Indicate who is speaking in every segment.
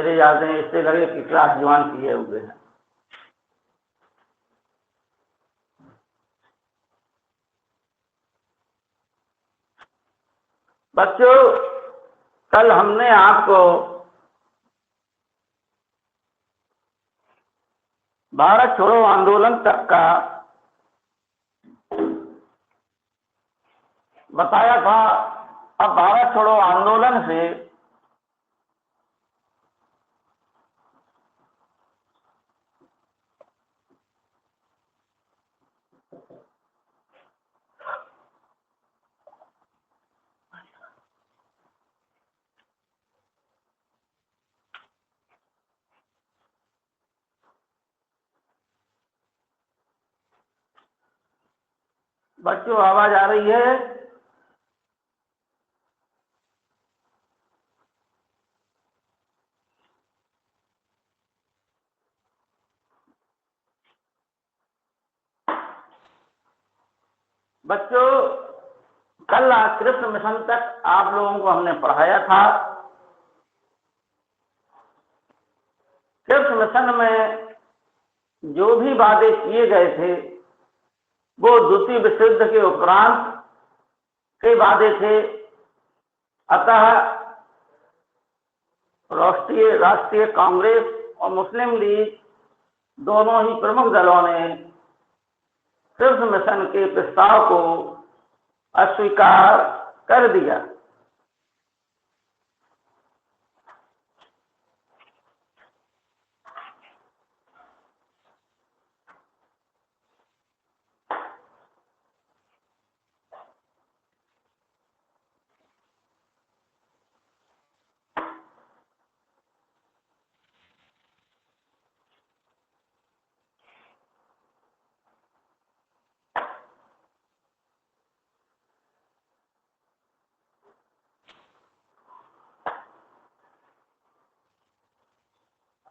Speaker 1: चले जाते हैं, इससे लगे कि क्लास ज्वाइन किए हुए हैं। बच्चों, कल हमने आपको भारत छोड़ो आंदोलन तक का बताया था। अब भारत छोड़ो आंदोलन से बच्चों, आवाज आ रही है? बच्चों, कल कृष्ण मिशन तक आप लोगों को हमने पढ़ाया था। कृष्ण मिशन में जो भी वादे किए गए थे वो द्वितीय विश्व युद्ध के उपरांत के वादे थे। अतः राष्ट्रीय कांग्रेस और मुस्लिम लीग दोनों ही प्रमुख दलों ने कृष्ण मिशन के प्रस्ताव को अस्वीकार कर दिया।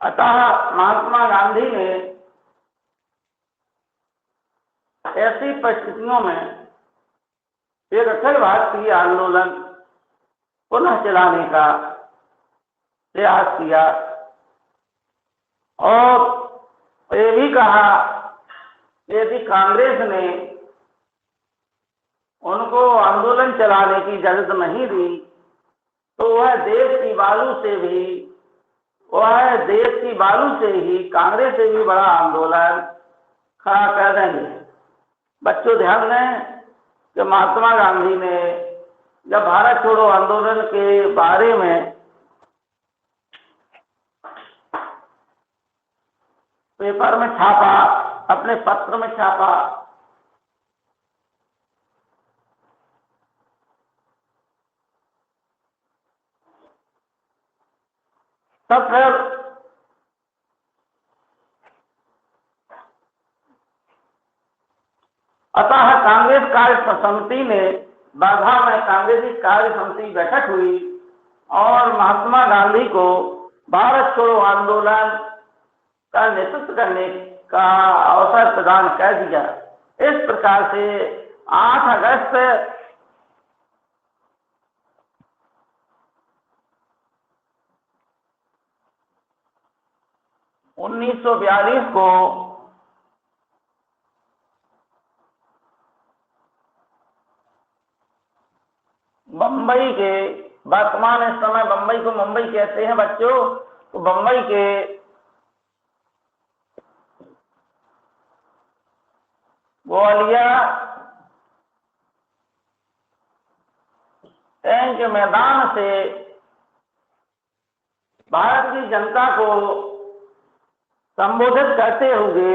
Speaker 1: अतः महात्मा गांधी ने ऐसी परिस्थितियों में एक अखिल भारतीय आंदोलन पुनः चलाने का प्रयास किया और ये भी कहा यदि कांग्रेस ने उनको आंदोलन चलाने की इजाजत नहीं दी तो वह देश की बालू से ही कांग्रेस से भी बड़ा आंदोलन खड़ा कर देंगे। बच्चों, ध्यान दें कि महात्मा गांधी ने जब भारत छोड़ो आंदोलन के बारे में पेपर में छापा, अपने पत्र में छापा, तब फिर अतः कांग्रेस कार्य समिति ने वर्धा में कांग्रेसी कार्य समिति बैठक हुई और महात्मा गांधी को भारत छोड़ो आंदोलन का नेतृत्व करने का अवसर प्रदान कर दिया। इस प्रकार से 8 अगस्त 1942 को बम्बई के, वर्तमान इस समय बम्बई को मुंबई कहते हैं बच्चों, तो बम्बई के ग्वालियर टैंक मैदान से भारत की जनता को संबोधित करते हुए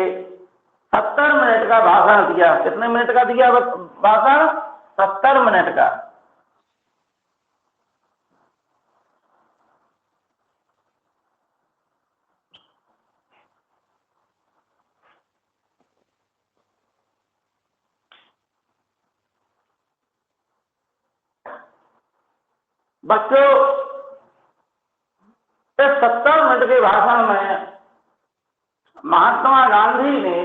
Speaker 1: 70 मिनट का भाषण दिया। कितने मिनट का दिया भाषण? 70 मिनट का। बच्चों, इस 70 मिनट के भाषण में महात्मा गांधी ने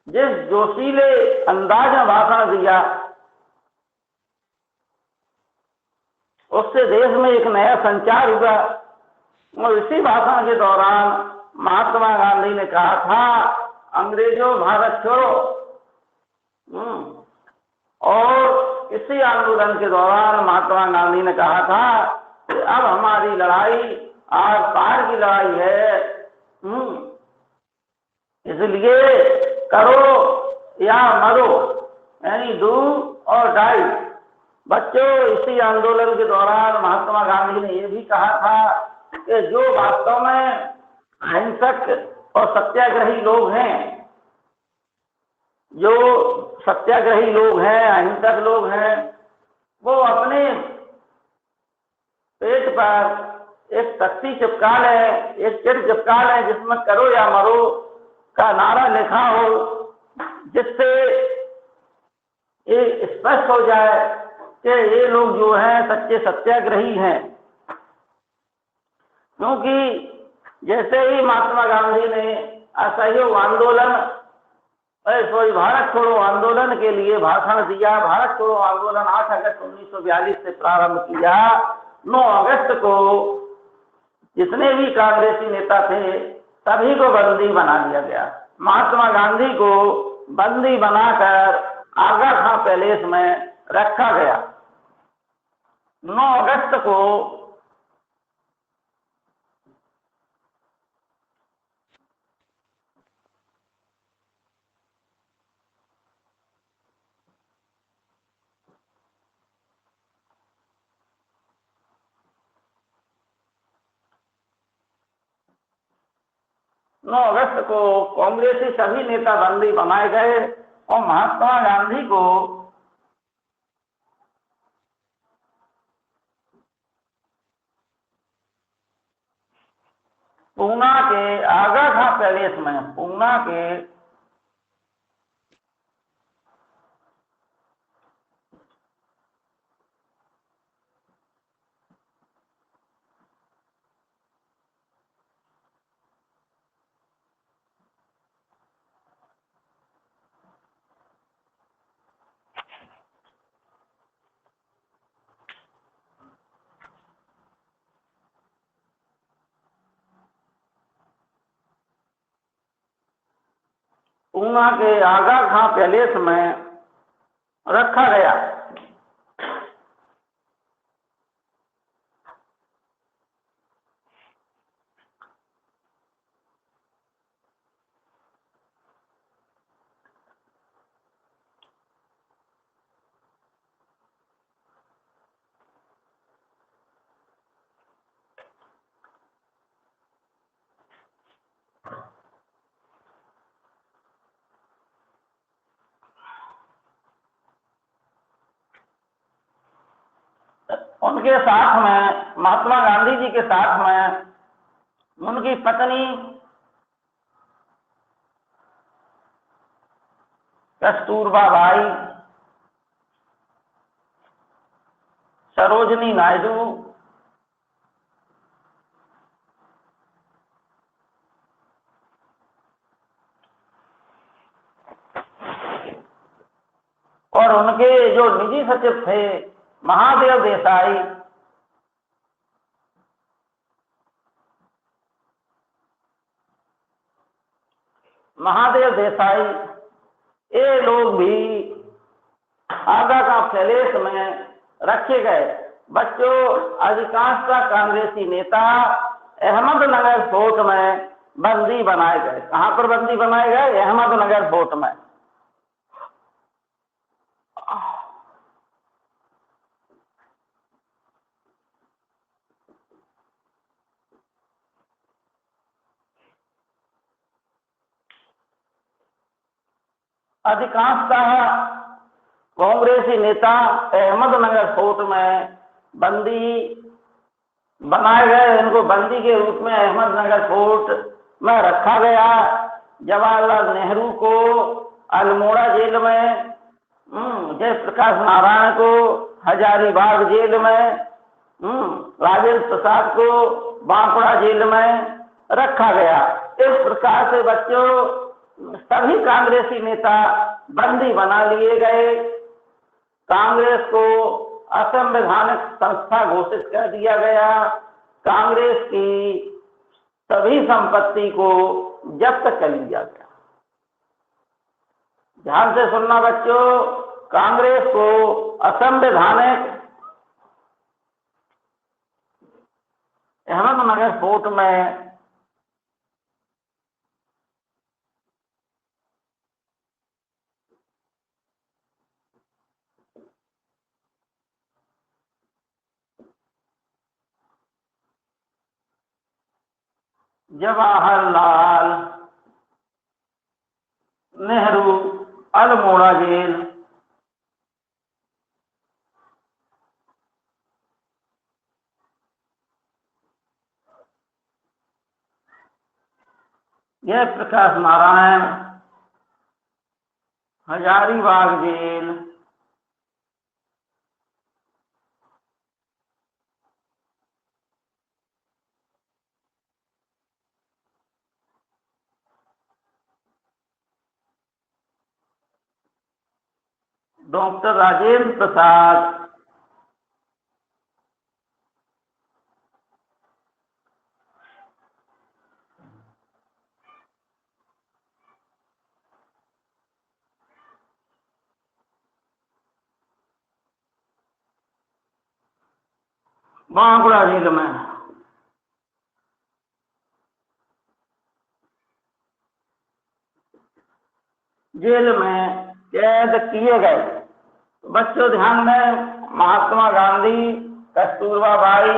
Speaker 1: जिस जोशीले अंदाज में भाषण दिया उससे देश में एक नया संचार हुआ। और इसी भाषण के दौरान महात्मा गांधी ने कहा था, अंग्रेजों भारत छोड़ो। और इसी आंदोलन के दौरान महात्मा गांधी ने कहा था कि अब हमारी लड़ाई आर पार की लड़ाई है, इसलिए करो या मरो, यानी डू और डाई। बच्चों, इसी आंदोलन के दौरान महात्मा गांधी ने यह भी कहा था कि जो वास्तव में अहिंसक और सत्याग्रही लोग हैं, जो सत्याग्रही लोग हैं, अहिंसक लोग हैं, वो अपने पेट पर एक तख्ती चिपका लें, एक चिट चिपका लें जिसमें करो या मरो का नारा लिखा हो, जिससे ये स्पष्ट हो जाए कि ये लोग जो हैं सच्चे सत्याग्रही हैं। क्योंकि जैसे ही महात्मा गांधी ने असहयोग आंदोलन, भारत छोड़ो आंदोलन के लिए भाषण दिया, भारत छोड़ो आंदोलन 8 अगस्त 1942 से प्रारंभ किया। 9 अगस्त को जितने भी कांग्रेसी नेता थे सभी को बंदी बना दिया गया। महात्मा गांधी को बंदी बनाकर आगा खां पैलेस में रखा गया। 9 अगस्त को कांग्रेसी सभी नेता बंदी बनाए गए और महात्मा गांधी को पूना के आगा खां पैलेस में, पूना के आगा खां पैलेस में रखा गया। उनके साथ में, महात्मा गांधी जी के साथ में उनकी पत्नी कस्तूरबा बाई, सरोजनी नायडू और उनके जो निजी सचिव थे महादेव देसाई, ये लोग भी आगा खां पैलेस में रखे गए। बच्चों, अधिकांश कांग्रेसी नेता अहमदनगर फोर्ट में बंदी बनाए गए। कहां पर बंदी बनाए गए? अहमदनगर फोर्ट में। अधिकांशतः कांग्रेसी नेता अहमदनगर फोर्ट में बंदी बनाए गए। इनको बंदी के रूप में अहमदनगर फोर्ट में रखा गया। जवाहरलाल नेहरू को अल्मोड़ा जेल में, जयप्रकाश नारायण को हजारीबाग जेल में, राजेंद्र प्रसाद को बांकुड़ा जेल में रखा गया। इस प्रकार से बच्चों सभी कांग्रेसी नेता बंदी बना लिए गए। कांग्रेस को असंवैधानिक संस्था घोषित कर दिया गया। कांग्रेस की सभी संपत्ति को जब्त कर लिया गया। ध्यान से सुनना बच्चों, कांग्रेस को असंवैधानिक अहमदनगर फोर्ट में Jawaharlal Nehru Almora jail, Jayaprakash Narayan Hazaribagh jail, doctor Rajendra Prasad Bankura jail में, जेल में कैद किए गए। बच्चों ध्यान दें, महात्मा गांधी, कस्तूरबा बाई,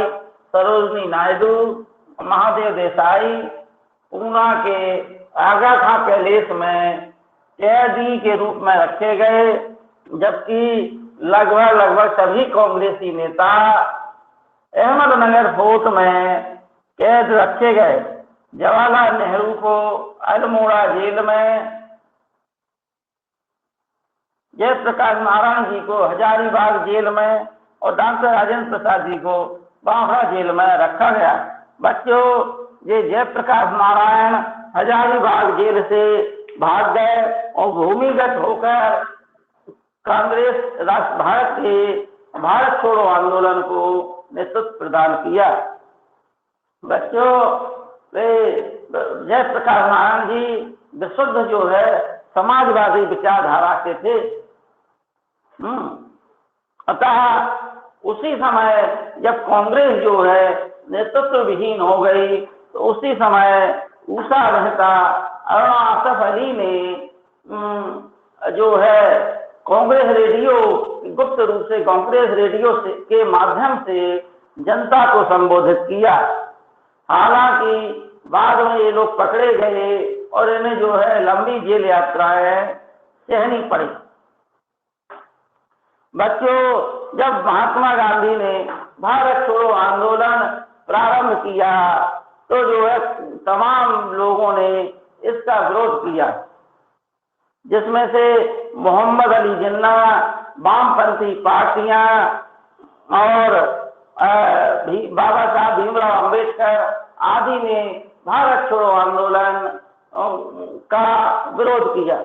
Speaker 1: सरोजनी नायडू, महादेव देसाई पूना के आगा खां पैलेस में कैदी के रूप में रखे गए, जबकि लगभग सभी कांग्रेसी नेता अहमदनगर फोर्ट में कैद रखे गए। जवाहरलाल नेहरू को अल्मोड़ा जेल में, जयप्रकाश नारायण जी को हजारीबाग जेल में और डॉक्टर राजेंद्र प्रसाद जी को बांकुड़ा जेल में रखा गया। बच्चों, ये जयप्रकाश नारायण हजारीबाग जेल से भाग गए और भूमिगत होकर कांग्रेस भारत के भारत छोड़ो आंदोलन को नेतृत्व प्रदान किया। बच्चों, जयप्रकाश नारायण जी विशुद्ध जो है समाजवादी विचारधारा के थे। अतः उसी समय जब कांग्रेस जो है नेतृत्व विहीन हो गई, तो उसी समय उषा मेहता, अरुणा आसफ अली ने जो है कांग्रेस रेडियो, गुप्त रूप से कांग्रेस रेडियो के माध्यम से जनता को संबोधित किया। हालांकि बाद में ये लोग पकड़े गए और इन्हें जो है लंबी जेल यात्राएं सहनी पड़ी। बच्चों, जब महात्मा गांधी ने भारत छोड़ो आंदोलन प्रारंभ किया, तो जो है तमाम लोगों ने इसका विरोध किया, जिसमें से मोहम्मद अली जिन्ना, वामपंथी पार्टियां और बाबा साहब भीमराव अंबेडकर आदि ने भारत छोड़ो आंदोलन का विरोध किया,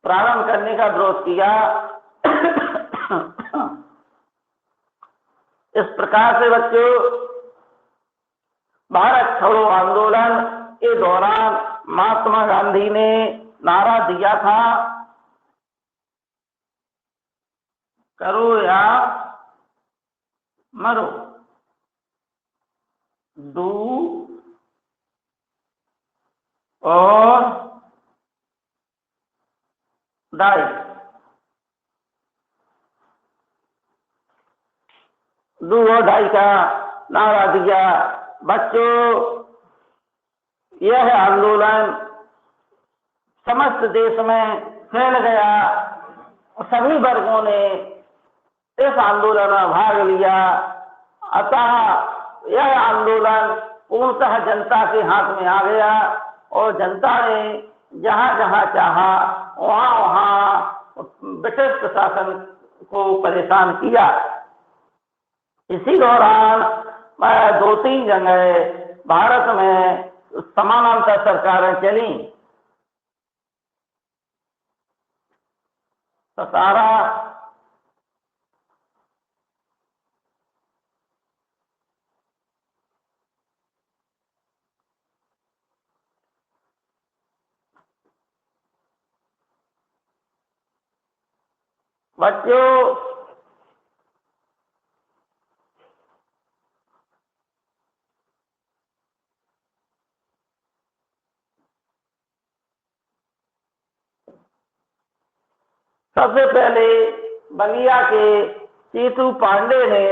Speaker 1: प्रारंभ करने का विरोध किया। इस प्रकार से बच्चों, भारत छोड़ो आंदोलन के दौरान महात्मा गांधी ने नारा दिया था, करो या मरो, डू और डाई। डू और डाई का नारा दिया। बच्चों, यह आंदोलन समस्त देश में फैल गया। सभी वर्गों ने इस आंदोलन में भाग लिया। अतः यह आंदोलन पूर्णतः जनता के हाथ में आ गया और जनता ने जहां जहां चाहा वहां वहां ब्रिटिश प्रशासन को परेशान किया। इसी दौरान 2-3 जगह भारत में समानांतर सरकारें चली। सारा बच्चों, सबसे पहले बलिया के चीतू पांडे ने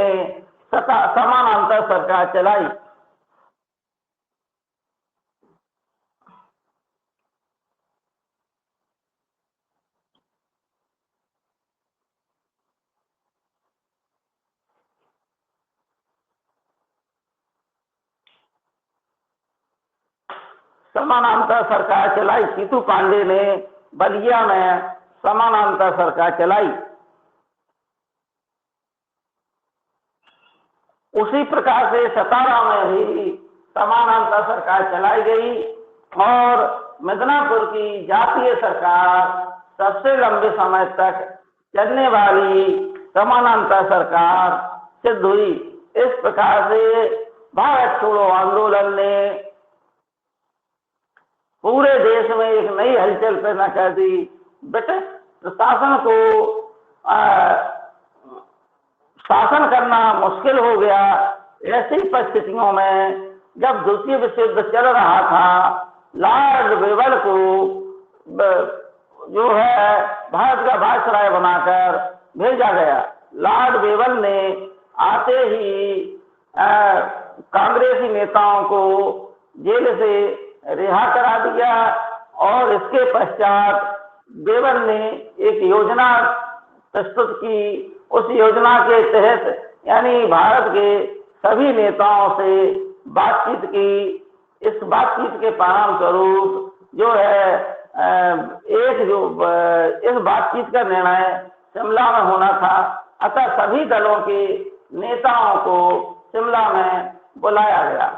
Speaker 1: समानांतर सरकार चलाई। समानांतर सरकार चलाई, चीतू पांडे ने बलिया में समानांतर सरकार चलाई। उसी प्रकार से सतारा में भी समानांतर सरकार चलाई गई और मिदनापुर की जातीय सरकार सबसे लंबे समय तक चलने वाली समानांतर सरकार सिद्ध हुई। इस प्रकार से भारत छोड़ो आंदोलन ने पूरे देश में एक नई हलचल पैदा कर दी। ब्रिटिश प्रशासन को शासन करना मुश्किल हो गया। ऐसी परिस्थितियों में जब द्वितीय विश्व युद्ध चल रहा था, लॉर्ड वेवल को जो है भारत का वायसराय बनाकर भेजा गया। लॉर्ड वेवल ने आते ही कांग्रेसी नेताओं को जेल से रिहा करा दिया और इसके पश्चात वेवल ने एक योजना प्रस्तुत की। उस योजना के तहत यानी भारत के सभी नेताओं से बातचीत की। इस बातचीत के परिणाम स्वरूप जो है इस बातचीत का निर्णय शिमला में होना था। अतः सभी दलों के नेताओं को शिमला में बुलाया गया।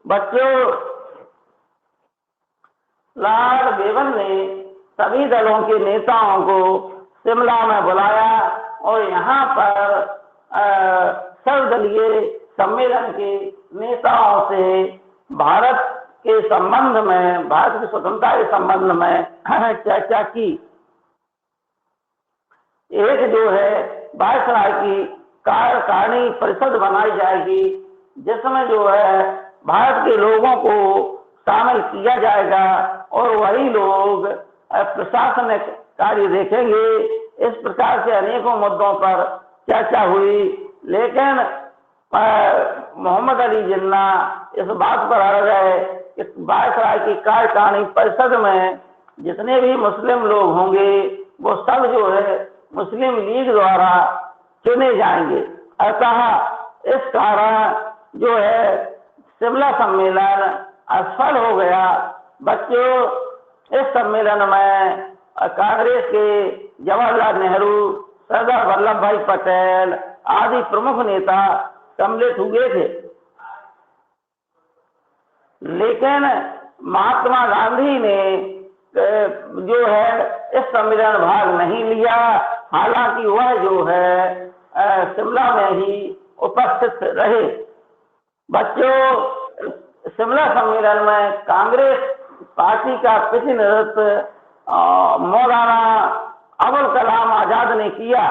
Speaker 1: बच्चों, लॉर्ड वेवल ने सभी दलों के नेताओं को शिमला में बुलाया और यहाँ पर सर्वदलीय सम्मेलन के नेताओं से भारत के संबंध में, भारत की स्वतंत्रता के संबंध में चर्चा की। एक जो है वायसराय की कार्यकारिणी परिषद बनाई जाएगी, जिसमें जो है भारत के लोगों को शामिल किया जाएगा और वही लोग प्रशासनिक कार्य देखेंगे। इस प्रकार से अनेकों मुद्दों पर चर्चा हुई, लेकिन मोहम्मद अली जिन्ना इस बात पर अड़ गए कि वायसराय की कार्यकारिणी परिषद में जितने भी मुस्लिम लोग होंगे वो सब जो है मुस्लिम लीग द्वारा चुने जाएंगे। अतः इस कारण जो है शिमला सम्मेलन असफल हो गया। बच्चों, इस सम्मेलन में कांग्रेस के जवाहरलाल नेहरू, सरदार वल्लभ भाई पटेल आदि प्रमुख नेता सम्मिलित हुए थे, लेकिन महात्मा गांधी ने जो है इस सम्मेलन में भाग नहीं लिया। हालांकि वह जो है शिमला में ही उपस्थित रहे। बच्चों, शिमला सम्मेलन में कांग्रेस पार्टी का प्रतिनिधित्व मौलाना अबुल कलाम आजाद ने किया।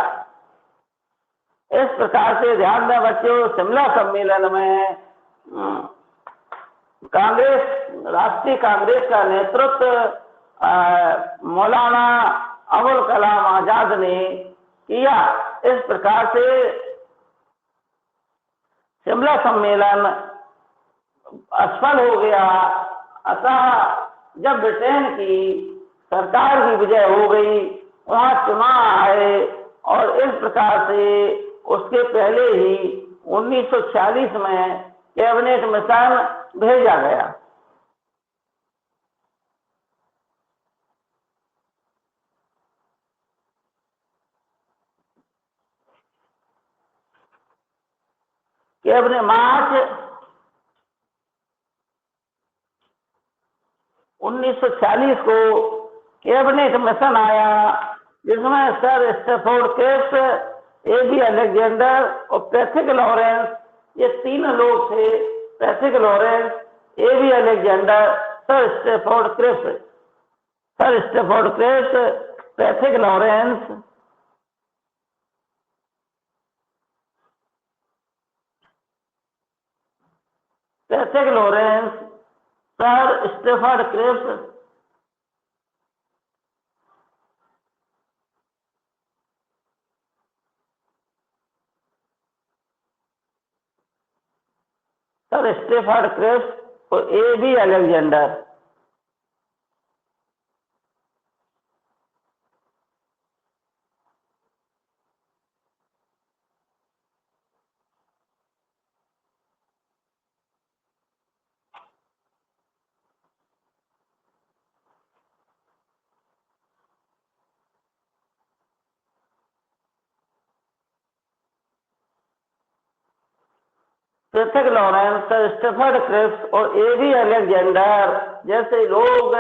Speaker 1: इस प्रकार से ध्यान दें बच्चों, शिमला सम्मेलन में राष्ट्रीय कांग्रेस का नेतृत्व मौलाना अबुल कलाम आजाद ने किया। इस प्रकार से शिमला सम्मेलन असफल हो गया। अतः जब ब्रिटेन की सरकार की विजय हो गई, वहां चुनाव आए और इस प्रकार से उसके पहले ही 1946 में कैबिनेट मिशन भेजा गया। कैबिनेट मार्च 1946 को कैबिनेट मिशन आया, जिसमें sir Stafford Cripps, A B. Alexander और पैट्रिक लॉरेंस, ये 3 लोग थे। Patrick Lawrence, A B. Alexander, sir Stafford Cripps, Patrick Lawrence, sir Stafford Cripps, sir Stafford Cripps और A B. Alexander. Patrick Lawrence, sir Stafford Cripps और A B. Alexander जैसे लोग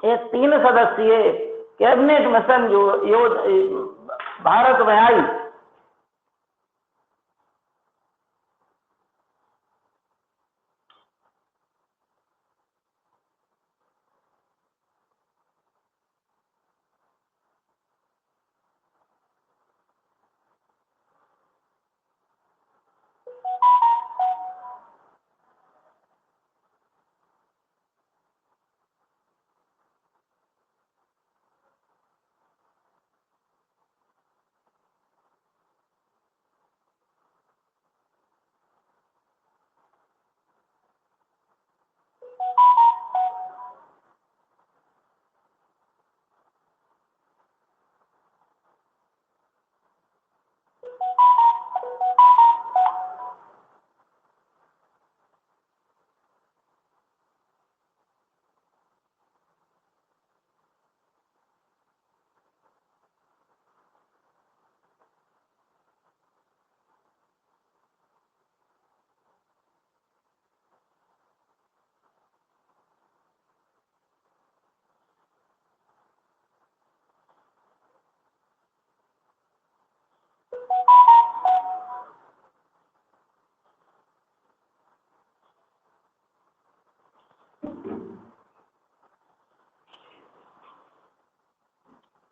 Speaker 1: एक 3 सदस्यीय कैबिनेट मिशन जो भारत में आई,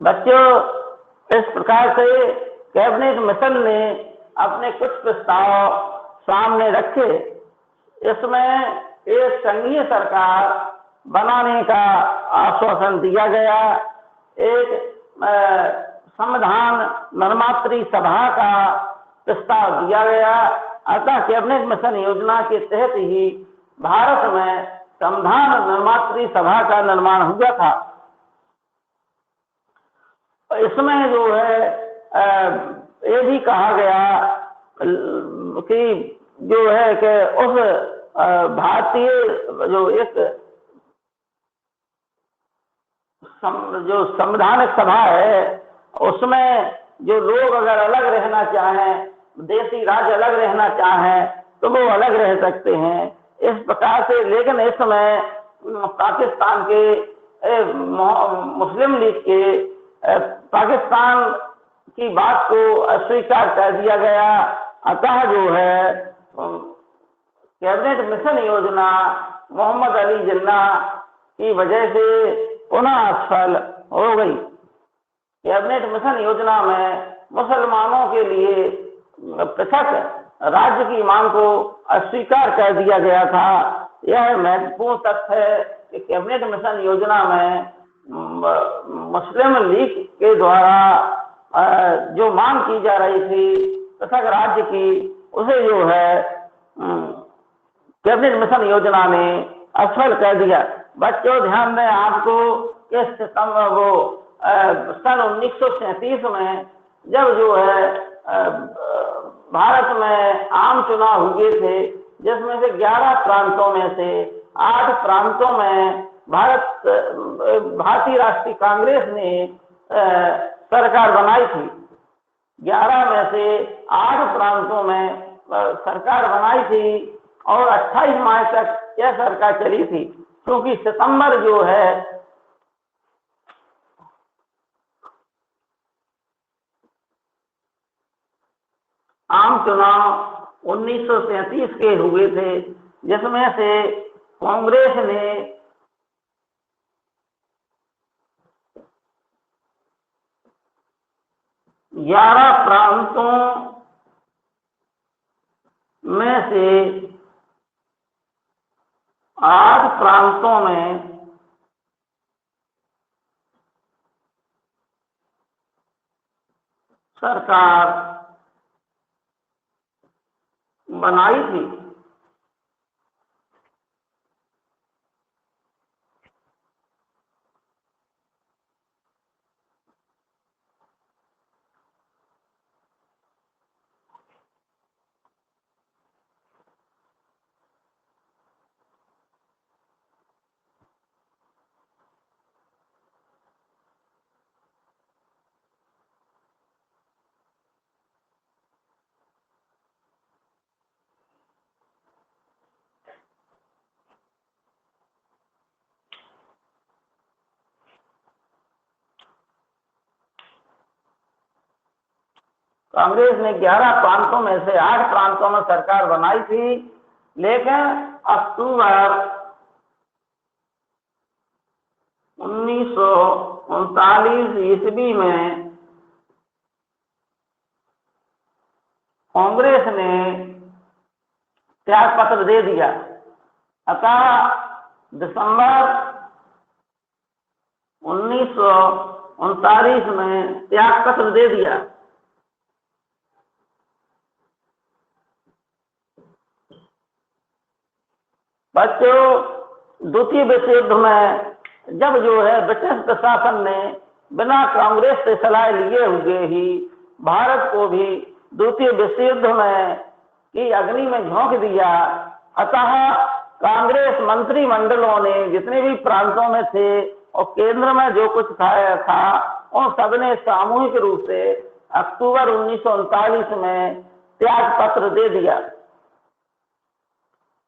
Speaker 1: बच्चों इस प्रकार से कैबिनेट मिशन ने अपने कुछ प्रस्ताव सामने रखे। इसमें एक संघीय सरकार बनाने का आश्वासन दिया गया, एक संविधान निर्मात्री सभा का प्रस्ताव दिया गया। अतः कैबिनेट मिशन योजना के तहत ही भारत में संविधान निर्मात्री सभा का निर्माण हुआ था। इसमें जो है ये भी कहा गया कि जो है कि उस भारतीय जो एक जो संवैधानिक सभा है, उसमें जो लोग अगर अलग रहना चाहें, देशी राज्य अलग रहना चाहें, तो वो अलग रह सकते हैं इस प्रकार से। लेकिन इस समय पाकिस्तान के मुस्लिम लीग के पाकिस्तान की बात को अस्वीकार कर दिया गया। अतः जो है कैबिनेट मिशन योजना मोहम्मद अली जिन्ना की वजह से पुनः असफल हो गई। कैबिनेट मिशन योजना में मुसलमानों के लिए पृथक राज्य की मांग को अस्वीकार कर दिया गया था। यह महत्वपूर्ण तथ्य है कि कैबिनेट मिशन योजना में मुस्लिम लीग के द्वारा जो मांग की जा रही थी पृथक राज्य की, उसे जो है कैबिनेट मिशन योजना ने असफल कर दिया। बच्चों ध्यान दें आपको कि सितंबर वो सन 1937 में जब जो है भारत में आम चुनाव हुए थे, जिसमें से 11 प्रांतों में से 8 प्रांतों में भारतीय राष्ट्रीय कांग्रेस ने सरकार बनाई थी। 11 में से 8 प्रांतों में सरकार बनाई थी और 28 मार्च तक यह सरकार चली थी, क्योंकि सितंबर जो है आम चुनाव 1937 के हुए थे, जिसमें से कांग्रेस ने 11 प्रांतों में से 8 प्रांतों में सरकार बनाई थी। कांग्रेस ने 11 प्रांतों में से 8 प्रांतों में सरकार बनाई थी, लेकिन अक्टूबर 1939 ईस्वी में कांग्रेस ने त्याग पत्र दे दिया। अतः दिसंबर 1939 में त्याग पत्र दे दिया। बच्चों द्वितीय विश्व युद्ध में जब जो है ब्रिटिश प्रशासन ने बिना कांग्रेस से सलाह लिए हुए ही भारत को भी द्वितीय विश्व युद्ध में की अग्नि में झोंक दिया। अतः कांग्रेस मंत्रिमंडलों ने जितने भी प्रांतों में थे और केंद्र में जो कुछ था उन सबने सामूहिक रूप से अक्टूबर 1939 में त्याग पत्र दे दिया।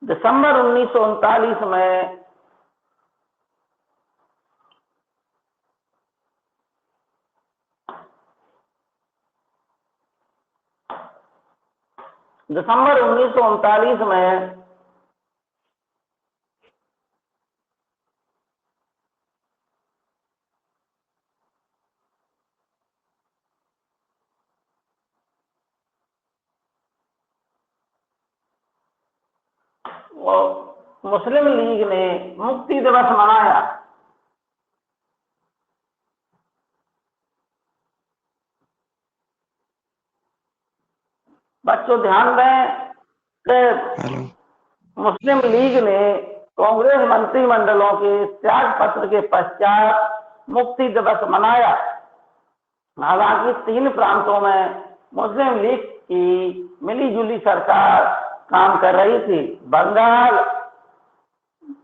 Speaker 1: दिसंबर 1939 में मुस्लिम लीग ने मुक्ति दिवस मनाया। बच्चों ध्यान दें कि मुस्लिम लीग ने कांग्रेस मंत्रिमंडलों के त्याग पत्र के पश्चात मुक्ति दिवस मनाया। हालांकि 3 प्रांतों में मुस्लिम लीग की मिलीजुली सरकार काम कर रही थी। बंगाल,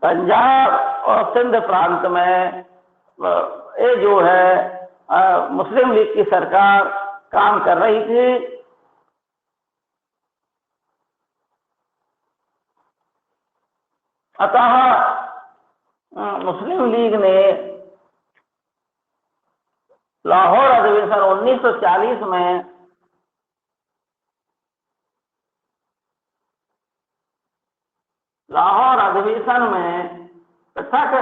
Speaker 1: पंजाब और सिंध प्रांत में ये जो है मुस्लिम लीग की सरकार काम कर रही थी। अतः मुस्लिम लीग ने लाहौर अधिवेशन 1940 में लाहौर अधिवेशन में पृथक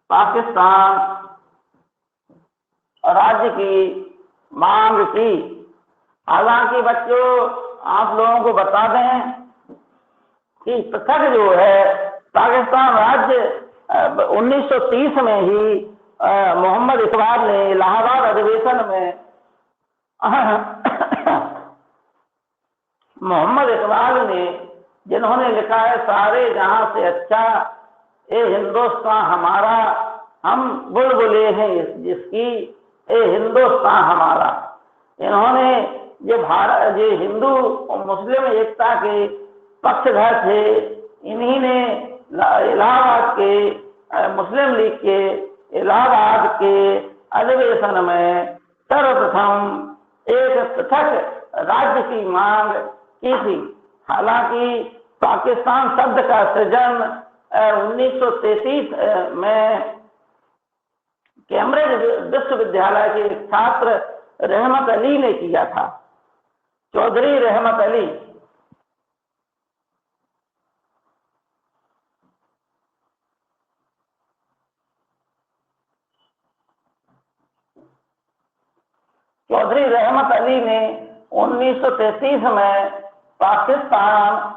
Speaker 1: पाकिस्तान राज्य की मांग की। हालांकि बच्चों आप लोगों को बता दें कि पृथक जो है पाकिस्तान राज्य 1930 में ही मोहम्मद इकबाल ने इलाहाबाद अधिवेशन में मोहम्मद इकबाल ने, जिन्होंने लिखा है सारे जहां से अच्छा ए हिंदुस्तान हमारा, हम बुलबुले हैं जिसकी ए हिंदुस्तान हमारा, इन्होंने ये हिंदू और मुस्लिम एकता के पक्षधर थे। इन्हीं ने इलाहाबाद के मुस्लिम लीग के इलाहाबाद के अधिवेशन में सर्वप्रथम एक पृथक राज्य की मांग की थी। हालांकि पाकिस्तान शब्द का सृजन 1933 में कैम्ब्रिज विश्वविद्यालय के एक छात्र रहमत अली ने किया था, चौधरी रहमत अली। चौधरी रहमत अली ने 1933 में पाकिस्तान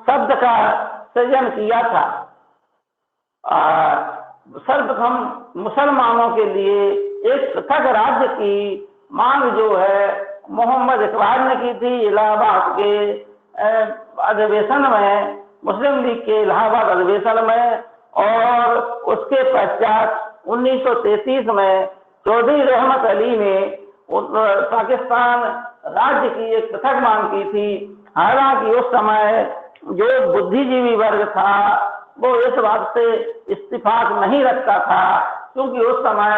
Speaker 1: शब्द का सृजन किया था। सर्वप्रथम मुसलमानों के लिए एक पृथक राज्य की मांग जो है मोहम्मद इकबाल ने की थी इलाहाबाद के अधिवेशन में, मुस्लिम लीग के इलाहाबाद अधिवेशन में, और उसके पश्चात 1933 में चौधरी रहमत अली ने पाकिस्तान राज्य की एक पृथक मांग की थी। हालांकि उस समय जो बुद्धिजीवी वर्ग था वो इस बात से इत्तेफाक नहीं रखता था, क्योंकि उस समय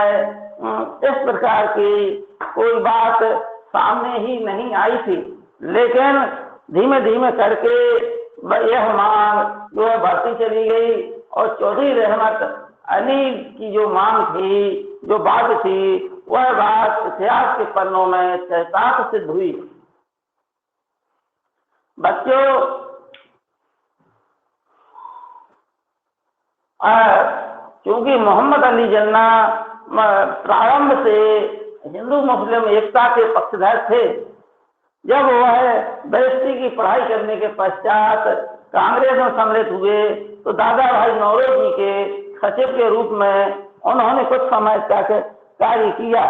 Speaker 1: इस प्रकार की कोई बात सामने ही नहीं आई थी। लेकिन धीमे धीमे करके यह मांग जो है बढ़ती चली गई और चौधरी रहमत अली की जो मांग थी, जो बात थी, वह बात इतिहास के पन्नों में चरितार्थ सिद्ध हुई। बच्चों, क्योंकि मोहम्मद अली जिन्ना प्रारंभ से हिंदू मुस्लिम एकता के पक्षधर थे, जब वह बैरिस्ट्री की पढ़ाई करने के पश्चात कांग्रेस में सम्मिलित हुए तो दादा भाई नौरोजी के सचिव के रूप में उन्होंने कुछ समय तक कार्य किया।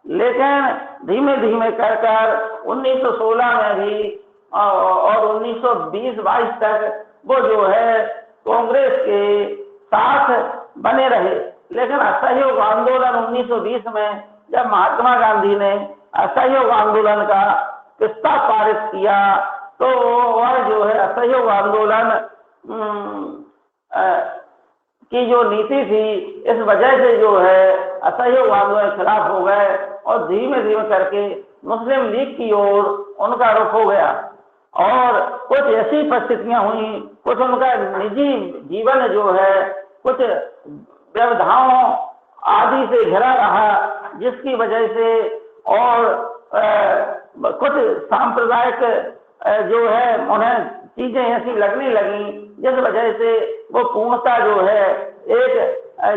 Speaker 1: लेकिन धीमे धीमे कर 1916 में भी और 1920-22 तक वो जो है कांग्रेस के साथ बने रहे। लेकिन असहयोग आंदोलन 1920 में जब महात्मा गांधी ने असहयोग आंदोलन का प्रस्ताव पारित किया तो वह जो है असहयोग आंदोलन की जो नीति थी, इस वजह से जो है असहयोग आंदोलन के खिलाफ हो गए और धीमे धीमे करके मुस्लिम लीग की ओर उनका रुख हो गया। और कुछ ऐसी परिस्थितियां हुई, कुछ उनका निजी जीवन जो है कुछ व्यवधाओं आदि से घिरा रहा, जिसकी वजह से और कुछ सांप्रदायिक जो है उन्हें चीजें ऐसी लगने लगी, जिस वजह से वो पूर्णता जो है एक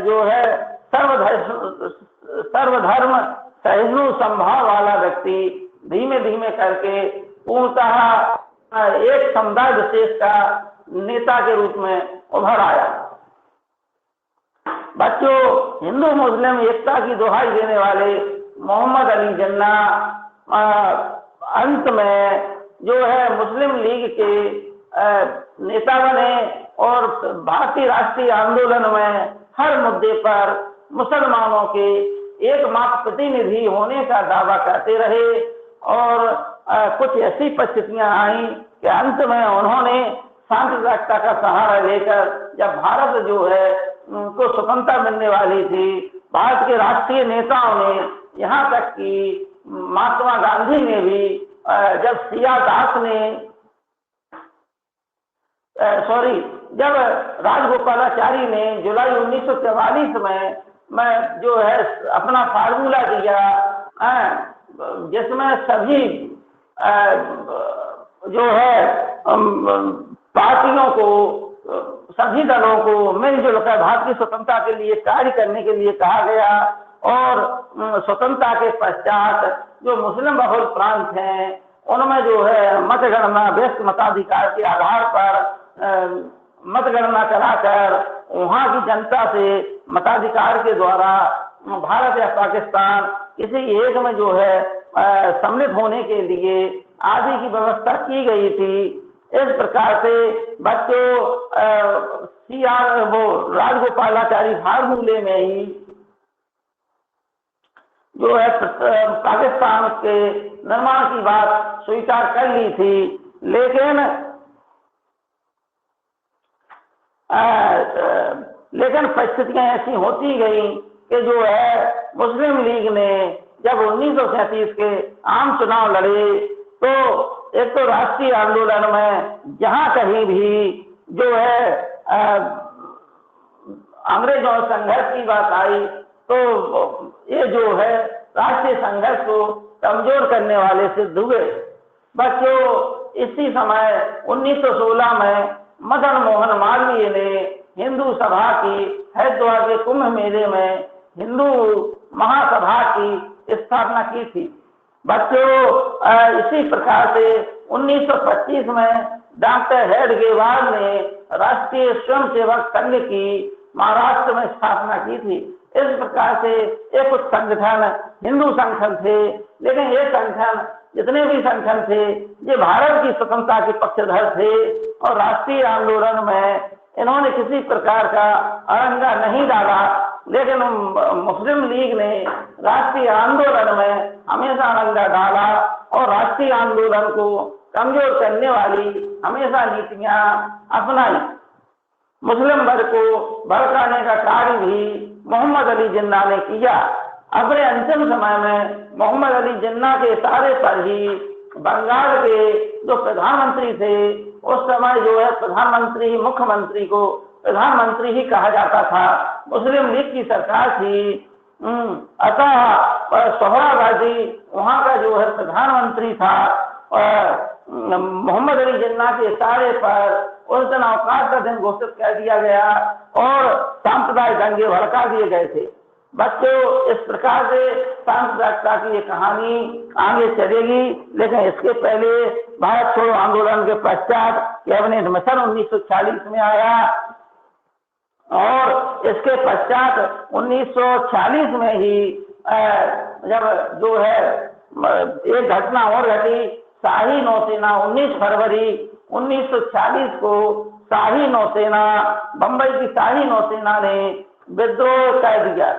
Speaker 1: जो है सर्वधर्म सहिष्णु संभाव वाला व्यक्ति धीमे धीमे करके पूर्णतः एक समुदाय विशेष का नेता के रूप में उभर आया। बच्चों, हिंदू मुस्लिम एकता की दुहाई देने वाले मोहम्मद अली जिन्ना अंत में जो है मुस्लिम लीग के नेता बने और भारतीय राष्ट्रीय आंदोलन में हर मुद्दे पर मुसलमानों के एकमात्र प्रतिनिधि होने का दावा करते रहे। और कुछ ऐसी परिस्थितियां आई कि अंत में उन्होंने सांप्रदायिकता का सहारा लेकर, जब भारत जो है को स्वतंत्रता मिलने वाली थी, भारत के राष्ट्रीय नेताओं ने, यहाँ तक कि महात्मा गांधी ने भी, जब सिया दास ने जब राजगोपालाचारी ने जुलाई 1944 में जो है अपना फार्मूला दिया, जिसमें सभी जो है पार्टियों को, सभी दलों को मिलजुल कर भारत की स्वतंत्रता के लिए कार्य करने के लिए कहा गया। और स्वतंत्रता के पश्चात जो मुस्लिम बहुल प्रांत हैं उनमें जो है मतगणना व्यस्त मताधिकार के आधार पर मतगणना कराकर वहाँ की जनता से मताधिकार के द्वारा भारत या पाकिस्तान किसी एक में जो है सम्मिलित होने के लिए आदि की व्यवस्था की गई थी। इस प्रकार से बच्चों वो राजगोपालाचारी फार्मूले में ही जो है पाकिस्तान के निर्माण की बात स्वीकार कर ली थी, लेकिन परिस्थितियां ऐसी होती गई कि जो है मुस्लिम लीग ने जब 1937 के आम चुनाव लड़े तो एक तो राष्ट्रीय आंदोलन में जहां कहीं भी जो है अंग्रेजों संघर्ष की बात आई तो ये जो है राष्ट्रीय संघर्ष को कमजोर करने वाले सिद्ध हुए। बच्चों इसी समय 1916 में मदन मोहन मालवीय ने हिंदू सभा की हरिद्वार के कुंभ मेले में हिंदू महासभा की स्थापना की थी। बच्चों इसी प्रकार से 1925 में डॉक्टर हेडगेवार ने राष्ट्रीय स्वयंसेवक संघ की महाराष्ट्र में स्थापना की थी। इस प्रकार से ये कुछ संगठन हिंदू संगठन थे, लेकिन ये संगठन जितने भी संगठन थे ये भारत की स्वतंत्रता के पक्षधर थे और राष्ट्रीय आंदोलन में इन्होंने किसी प्रकार का अड़ंगा नहीं डाला। लेकिन मुस्लिम लीग ने राष्ट्रीय आंदोलन में हमेशा अड़ंगा डाला और राष्ट्रीय आंदोलन को कमजोर करने वाली हमेशा नीतियां अपनाई। मुस्लिम वर्ग को भड़काने का कार्य भी मोहम्मद अली जिन्ना ने किया। अपने अंतिम समय में मोहम्मद अली जिन्ना के इशारे पर ही बंगाल के जो प्रधानमंत्री थे, उस समय जो है प्रधानमंत्री मुख्यमंत्री को प्रधानमंत्री ही कहा जाता था, मुस्लिम लीग की सरकार थी। अतः सोहरावादी वहाँ का जो है प्रधानमंत्री था। मोहम्मद अली जिन्ना के इशारे पर उस दिन अवकाश का दिन घोषित कर दिया गया और सांप्रदायिक दंगे भड़का दिए गए थे। बच्चों इस प्रकार से सांप्रदायिकता की ये कहानी आगे चलेगी, लेकिन इसके पहले भारत छोड़ो आंदोलन के पश्चात कैबिनेट मिशन 1946 में आया और इसके पश्चात 1946 में ही जब जो है एक घटना और घटी, शाही नौसेना 19 फरवरी 1940 को शाही नौसेना बंबई की शाही नौसेना ने विद्रोह कर दिया।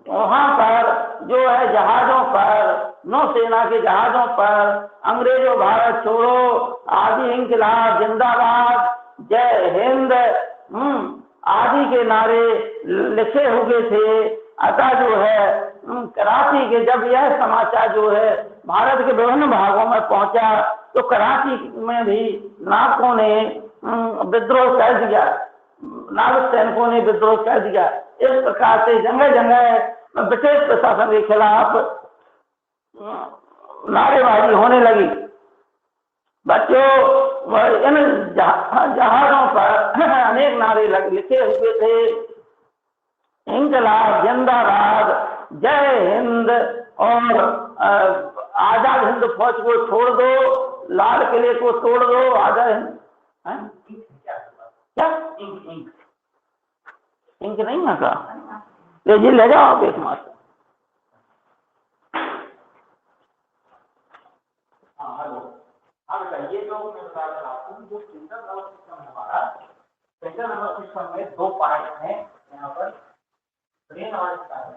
Speaker 1: वहां पर जो है जहाजों पर, नौसेना के जहाजों पर अंग्रेजों भारत छोड़ो, आदि इंकलाब जिंदाबाद, जय हिंद आदि के नारे लिखे हुए थे। अतः जो है कराची के जब यह समाचार जो है भारत के विभिन्न भागों में पहुंचा तो कराची में भी नाविकों ने विद्रोह कर दिया, नाविक सैनिकों ने विद्रोह कर दिया। इस प्रकार से जगह जगह ब्रिटिश प्रशासन के खिलाफ नारेबाजी होने लगी। बच्चों इन जहाजों पर अनेक नारे लिखे हुए थे, इंकलाब जिंदाबाद, जय हिंद और आजाद हिंद फौज को छोड़ दो, लाल किले को तोड़ दो, आजाद हिंद क्या इंक नहीं ना का जी ले जाओ आप एक मात्र। ये जो मैं बता रहा हूँ, जो सेंट्रल नर्वस सिस्टम है हमारा, सेंट्रल नर्वस सिस्टम में दो पार्ट हैं यहाँ पर, ब्रेन और स्पाइनल।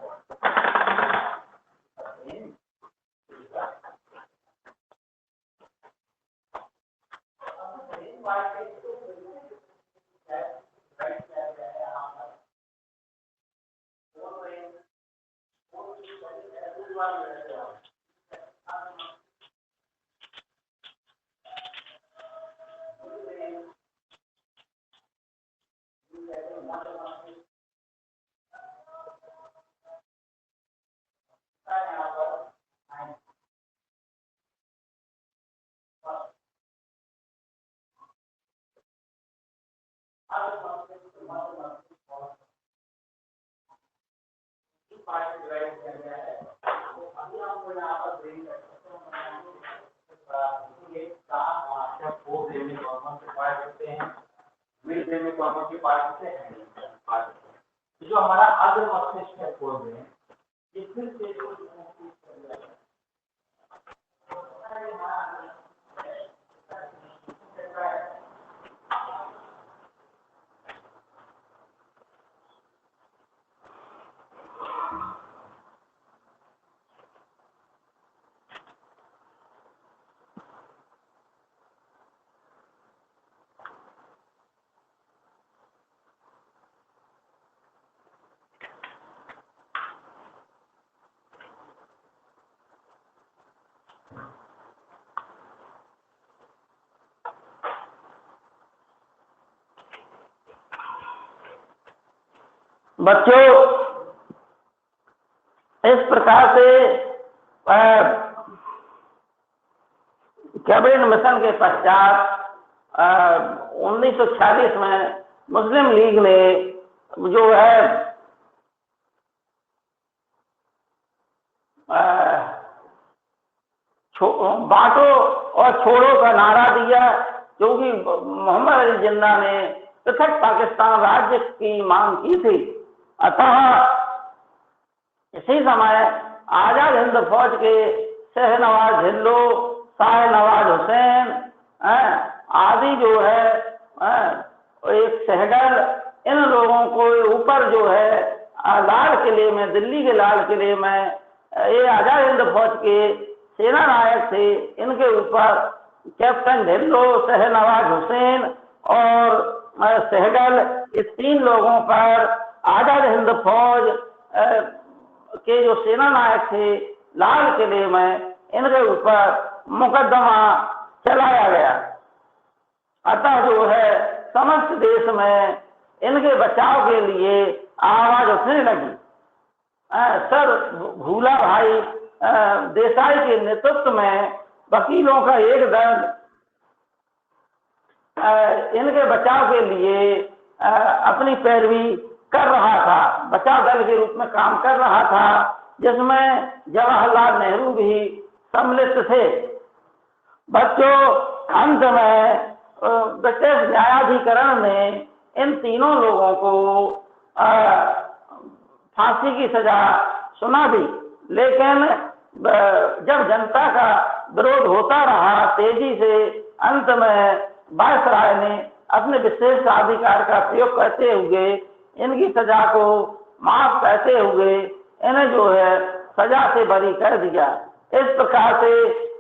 Speaker 1: पार्ट डिवाइड किया गया है। तो अभी आपको यहाँ पर ब्रेन
Speaker 2: के कहाँ फोर्थ डे में कौन से पार्ट होते हैं, मिड डे में कौन से पार्ट होते हैं, जो हमारा अग्र मस्तिष्क है फोर्थ डे ये फिर से
Speaker 1: बच्चों, इस प्रकार से कैबिनेट मिशन के पश्चात 1946 में मुस्लिम लीग ने जो है बांटो और छोड़ो का नारा दिया, क्योंकि मोहम्मद अली जिन्ना ने पृथक पाकिस्तान राज्य की मांग की थी। अतः इसी समय आजाद हिंद फौज के शहनवाज ढिल्लो, शाह नवाज हुसैन आदि जो है एक सहगल, इन लोगों को ऊपर जो है लाल किले में, दिल्ली के लाल किले में ये आजाद हिंद फौज के सेना नायक थे, इनके ऊपर कैप्टन ढिल्लो, शहनवाज हुसैन और सहगल, इस तीन लोगों पर आजाद हिंद फौज के जो सेना नायक थे लाल किले में, इनके ऊपर मुकदमा चलाया गया। अतः जो है समस्त देश में इनके बचाव के लिए आवाज उठने लगी। सर भूला भाई देसाई के नेतृत्व में वकीलों का एक दल इनके बचाव के लिए अपनी पैरवी कर रहा था, बचाव दल के रूप में काम कर रहा था, जिसमें जवाहरलाल नेहरू भी सम्मिलित थे। बच्चों, अंत में ब्रिटिश न्यायाधिकरण ने इन तीनों लोगों को फांसी की सजा सुना दी, लेकिन जब जनता का विरोध होता रहा तेजी से, अंत में वायसराय ने अपने विशेष अधिकार का प्रयोग करते हुए इनकी सजा को माफ करते हुए इन्हें जो है सजा से बरी कर दिया। इस प्रकार से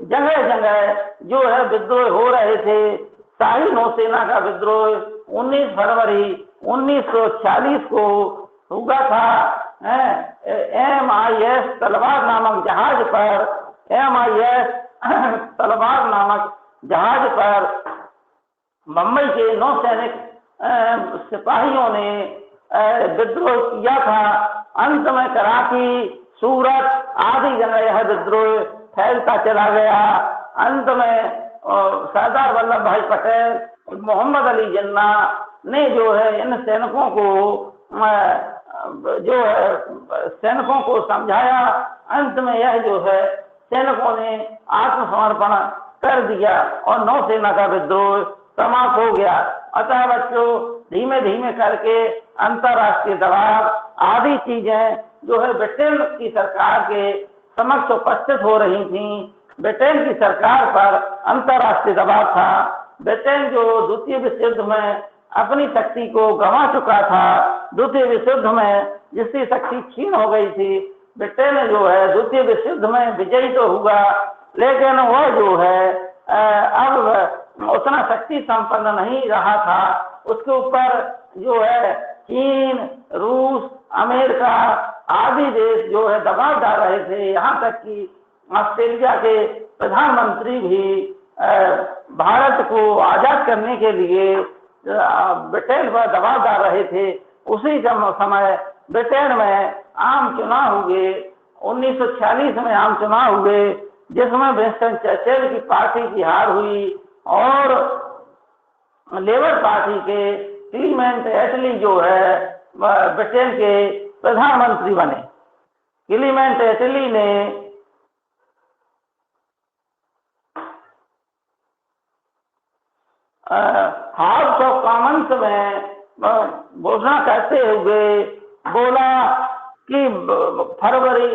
Speaker 1: जगह जगह जो है विद्रोह हो रहे थे। शाही नौसेना का विद्रोह 19 फरवरी 1946 को हुआ था। MIS तलवार नामक जहाज पर, MIS तलवार नामक जहाज पर बम्बई के नौसैनिक सिपाहियों ने विद्रोह किया था। अंत में कराची, सूरत आदि जगह यह विद्रोह फैलता चला गया। अंत में सरदार वल्लभ भाई पटेल, मोहम्मद अली जिन्ना ने जो है इन सैनिकों को जो है सैनिकों को समझाया। अंत में यह जो है सैनिकों ने आत्मसमर्पण कर दिया और नौसेना का विद्रोह समाप्त हो गया। अतः बच्चों, धीमे धीमे करके अंतर्राष्ट्रीय दबाव आदि चीजें जो है ब्रिटेन की सरकार के समक्ष उपस्थित हो रही थी। ब्रिटेन की सरकार पर अंतर्राष्ट्रीय दबाव था। ब्रिटेन जो द्वितीय विश्व युद्ध में अपनी शक्ति को गंवा चुका था, द्वितीय विश्व युद्ध में जिसकी शक्ति क्षीण हो गई थी, ब्रिटेन जो है द्वितीय विश्व युद्ध में विजयी तो हुआ, लेकिन वह जो है अब उतना शक्ति संपन्न नहीं रहा था। उसके ऊपर जो है चीन, रूस, अमेरिका आदि देश जो है दबाव डाल रहे थे। यहाँ तक कि ऑस्ट्रेलिया के प्रधानमंत्री भी भारत को आजाद करने के लिए ब्रिटेन पर दबाव डाल रहे थे। उसी समय ब्रिटेन में आम चुनाव हुए, 1946 में आम चुनाव हुए, जिसमें विंस्टन चर्चिल की पार्टी की हार हुई और लेबर पार्टी के क्लीमेंट एटली जो है ब्रिटेन के प्रधानमंत्री बने। क्लीमेंट एटली ने हाउस ऑफ कॉमन्स में घोषणा करते हुए बोला कि फरवरी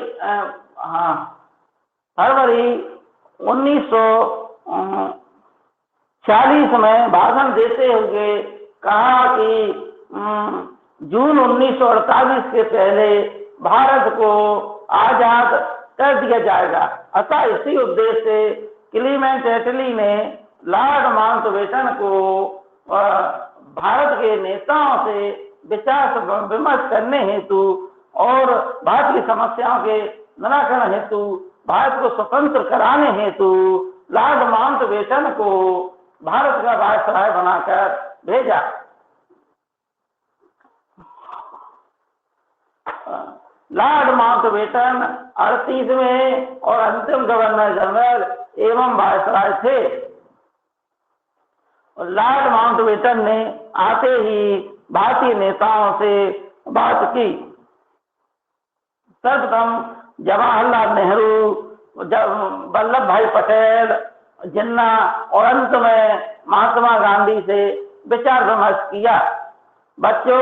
Speaker 1: 1940 में भाषण देते हुए कहा कि जून 1948 के पहले भारत को आजाद कर दिया जाएगा। अतः इसी उद्देश्य से क्लीमेंट एटली ने लॉर्ड माउंटबेटन को भारत के नेताओं से विचार विमर्श करने हेतु और भारत की समस्याओं के निराकरण हेतु, भारत को स्वतंत्र कराने हेतु लॉर्ड माउंटबेटन को भारत का वायसराय बनाकर भेजा। लॉर्ड माउंटबेटन 38वें और अंतिम गवर्नर जनरल एवं वायसराय थे। लॉर्ड माउंटबेटन ने आते ही भारतीय नेताओं से बात की। सर्वप्रथम जवाहरलाल नेहरू, वल्लभ भाई पटेल, जिन्ना और अंत में महात्मा गांधी से विचार विमर्श किया। बच्चों,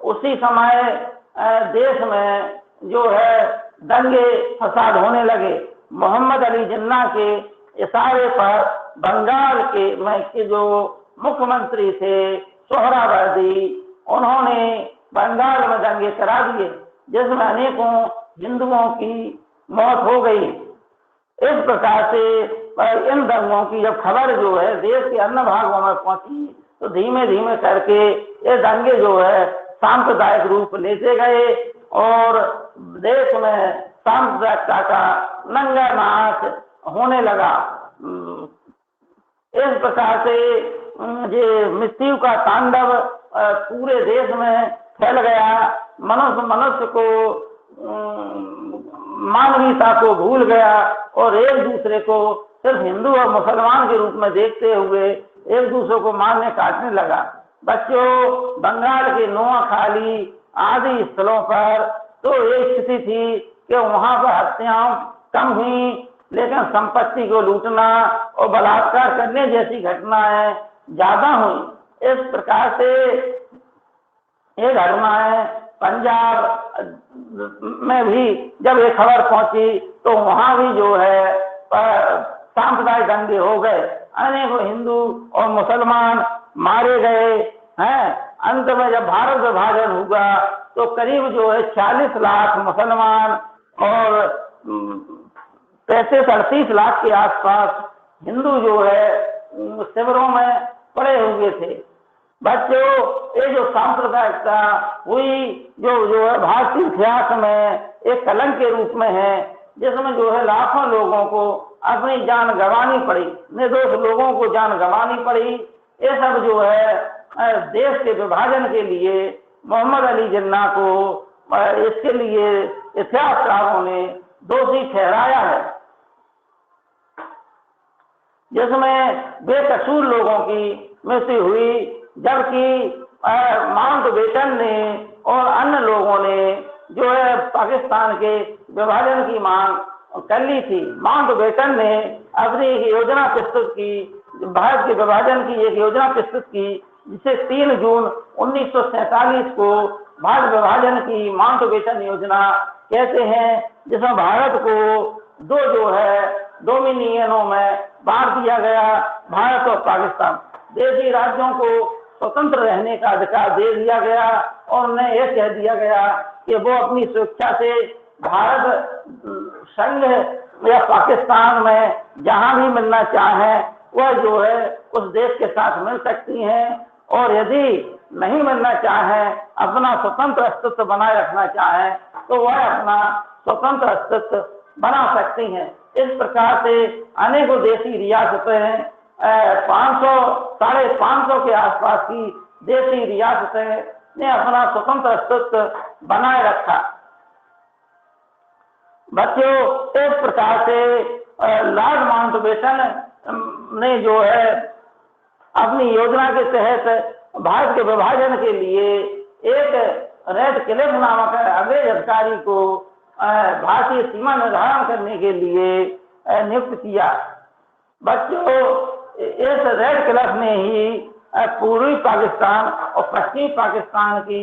Speaker 1: उसी समय देश में जो है दंगे फसाद होने लगे। मोहम्मद अली जिन्ना के इशारे पर बंगाल के जो मुख्यमंत्री थे सोहरावर्दी, उन्होंने बंगाल में दंगे करा दिए, जिसमें अनेकों हिंदुओं की मौत हो गई। इस प्रकार से इन दंगों की जब खबर जो है देश के अन्य भागों में पहुंची, तो धीमे धीमे करके ये दंगे जो है सांप्रदायिक रूप लेते गए और देश में सांप्रदायिकता का नंगा नाच होने लगा। इस प्रकार से ये मृत्यु का तांडव पूरे देश में फैल गया। मनुष्य को मानवीयता को भूल गया और एक दूसरे को सिर्फ हिंदू और मुसलमान के रूप में देखते हुए एक दूसरे को मारने काटने लगा। बच्चों, बंगाल के नोआखाली आदि स्थलों पर तो एक स्थिति थी कि वहां पर हत्याएं कम हुई, लेकिन संपत्ति को लूटना और बलात्कार करने जैसी घटनाएं ज्यादा हुई। इस प्रकार से ये घटनाएं पंजाब में भी जब ये खबर पहुंची तो वहां भी जो है सांप्रदायिक दंगे हो गए। अनेकों हिंदू और मुसलमान मारे गए हैं। अंत में जब भारत विभाजन हुआ तो करीब जो है 40 लाख मुसलमान और 35-38 लाख के आसपास हिंदू जो है शिविरों में पड़े हुए थे। बच्चों, ये जो सांप्रदायिकता हुई जो है भारतीय इतिहास में एक कलंक के रूप में है, जिसमें जो है लाखों लोगों को अपनी जान गंवानी पड़ी, निर्दोष लोगों को जान गंवानी पड़ी। ये सब जो है देश के विभाजन के लिए मोहम्मद अली जिन्ना को इसके लिए इतिहासकारों ने दोषी ठहराया है, जिसमें बेकसूर लोगों की मृत्यु हुई, जबकि माउंटबेटन ने और अन्य लोगों ने जो है पाकिस्तान के विभाजन की मांग कर ली थी। माउंटबेटन ने अपनी एक योजना प्रस्तुत की, भारत के विभाजन की एक योजना प्रस्तुत की, जिसे 3 जून 1947 को भारत विभाजन की माउंटबेटन योजना कहते हैं, जिसमें भारत को दो जो है डोमिनियनों में बांट दिया गया। भारत और पाकिस्तान देशी राज्यों को स्वतंत्र रहने का अधिकार दे दिया गया और उन्हें यह कह दिया गया कि वो अपनी स्वेच्छा से भारत संघ या पाकिस्तान में जहां भी मिलना चाहे वह जो है उस देश के साथ मिल सकती हैं, और यदि नहीं मिलना चाहे, अपना स्वतंत्र अस्तित्व बनाए रखना चाहे, तो वह अपना स्वतंत्र अस्तित्व बना सकती हैं। इस प्रकार से अनेकों देशी रियासतें 500-550 के आसपास की देशी रियासतें ने अपना स्वतंत्र अस्तित्व बनाए रखा। बच्चों, इस प्रकार से लॉर्ड माउंटबेटन ने जो है अपनी योजना के तहत भारत के विभाजन के लिए एक रेड क्लिफ नामक अंग्रेज अधिकारी को भारतीय सीमा निर्धारण करने के लिए नियुक्त किया। बच्चों, इस रेड क्लिफ ने ही पूर्वी पाकिस्तान और पश्चिमी पाकिस्तान की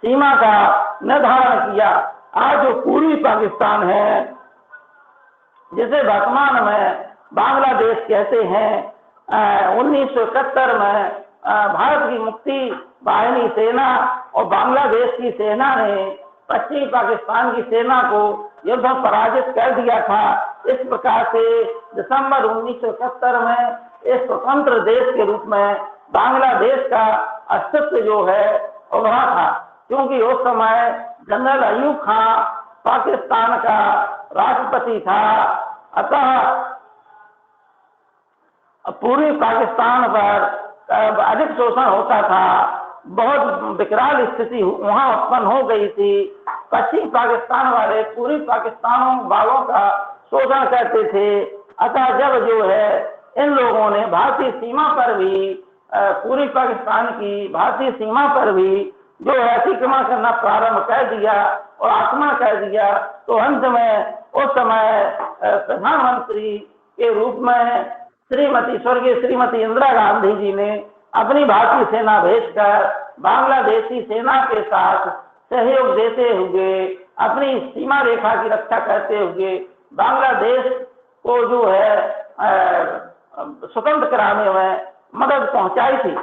Speaker 1: सीमा का निर्धारण किया। आज जो पूर्वी पाकिस्तान है, जिसे वर्तमान में बांग्लादेश कहते हैं, 1971 में भारत की मुक्ति वाहिनी सेना और बांग्लादेश की सेना ने पश्चिमी पाकिस्तान की सेना को युद्ध में पराजित कर दिया था। इस प्रकार से दिसंबर 1971 में एक स्वतंत्र देश के रूप में बांग्लादेश का अस्तित्व जो है उभरा था, क्योंकि उस समय जनरल अयूब खान पाकिस्तान का राष्ट्रपति था। अतः पूर्वी पाकिस्तान पर अधिक शोषण होता था, बहुत विकराल स्थिति वहां उत्पन्न हो गई थी। पश्चिमी पाकिस्तान वाले पूर्वी पाकिस्तान वालों का शोषण करते थे। अतः जब जो है इन लोगों ने भारतीय सीमा पर भी, पूर्वी पाकिस्तान की भारतीय सीमा पर भी जो है अतिक्रमण करना प्रारंभ कर दिया और आक्रमण कर दिया, तो अंत में उस समय प्रधानमंत्री के रूप में स्वर्गीय श्रीमती इंदिरा गांधी जी ने अपनी भारतीय सेना भेजकर बांग्लादेशी सेना के साथ सहयोग देते हुए अपनी सीमा रेखा की रक्षा करते हुए बांग्लादेश को जो है स्वतंत्र कराने में मदद पहुंचाई थी।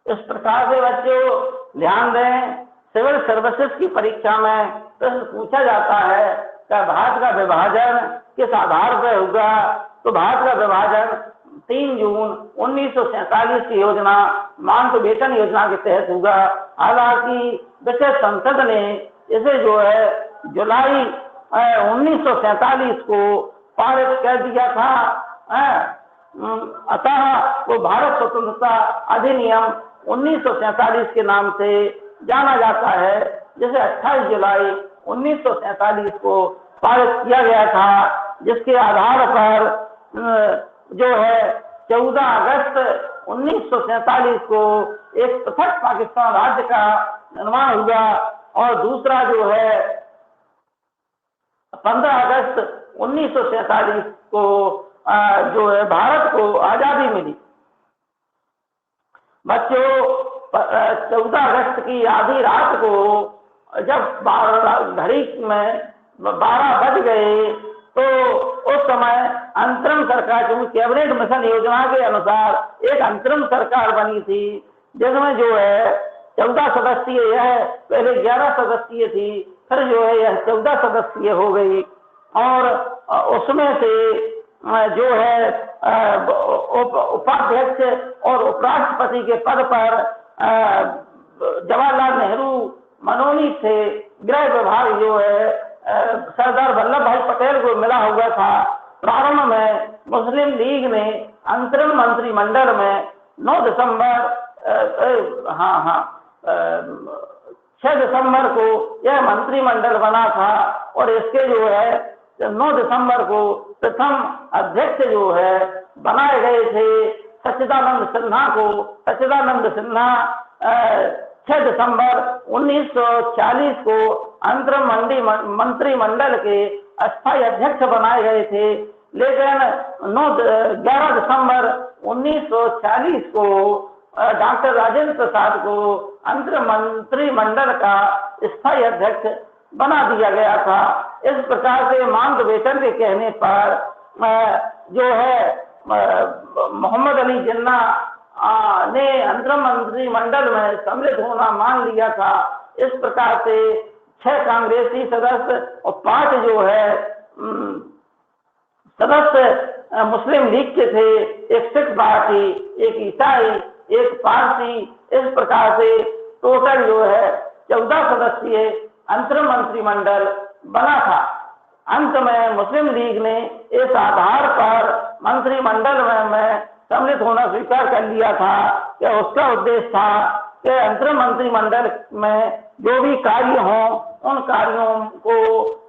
Speaker 1: इस प्रकार से बच्चों ध्यान दें, सिविल सर्विसेज की परीक्षा में प्रश्न पूछा जाता है कि भारत का विभाजन किस आधार पर होगा। तो भारत का विभाजन 3 जून 1947 की योजना माउंटबेटन योजना के तहत होगा। हालांकि ब्रिटिश संसद ने इसे जो है जुलाई 1947 को पारित कर दिया था। अतः वो भारत स्वतंत्रता अधिनियम 1947 के नाम से जाना जाता है, जिसे 28 जुलाई 1947 को पारित किया गया था, जिसके आधार पर जो है 14 अगस्त 1947 को एक पृथक पाकिस्तान राज्य का निर्माण हुआ और दूसरा जो है 15 अगस्त 1947 को जो है भारत को आजादी मिली। बच्चों 14 अगस्त की आधी रात को जब घड़ी में 12 बज गए, तो उस समय अंतरिम सरकार, क्योंकि कैबिनेट मिशन योजना के अनुसार एक अंतरिम सरकार बनी थी, जिसमें जो है 14 सदस्यीय, यह पहले 11 सदस्यीय थी, फिर जो है यह 14 सदस्यीय हो गई। और उसमें से जो है उपाध्यक्ष और उपराष्ट्रपति के पद पर जवाहरलाल नेहरू मनोनीत थे। गृह विभाग जो है सरदार वल्लभ भाई पटेल को मिला हुआ था। प्रारंभ में मुस्लिम लीग ने अंतरिम मंत्रिमंडल में 9 दिसंबर 6 दिसंबर को यह मंत्रिमंडल बना था और इसके जो है 9 दिसंबर को प्रथम अध्यक्ष जो है बनाए गए थे सच्चिदानंद सिन्हा। 6 दिसंबर 1940 को अंतरिम मंत्रिमंडल के अस्थायी अध्यक्ष बनाए गए थे, लेकिन 11 दिसंबर 1940 को डॉक्टर राजेंद्र प्रसाद को अंतरिम मंत्रिमंडल का स्थायी अध्यक्ष बना दिया गया था। इस प्रकार से माउंटबेटन के कहने पर जो है मोहम्मद अली जिन्ना ने अंतरिम मंत्रिमंडल में सम्मिलित होना मान लिया था। इस प्रकार से 6 कांग्रेसी सदस्य और 5 जो है सदस्य मुस्लिम लीग के थे, एक सिख पार्टी, एक ईसाई, एक पारसी। इस प्रकार से टोटल जो है 14 सदस्यीय अंतरिम मंत्रिमंडल बना था। अंत में मुस्लिम लीग ने इस आधार पर मंत्रिमंडल में सम्मिलित होना स्वीकार कर लिया था कि उसका उद्देश्य था कि अंतरिम मंत्रिमंडल में जो भी कार्य हों उन कार्यों को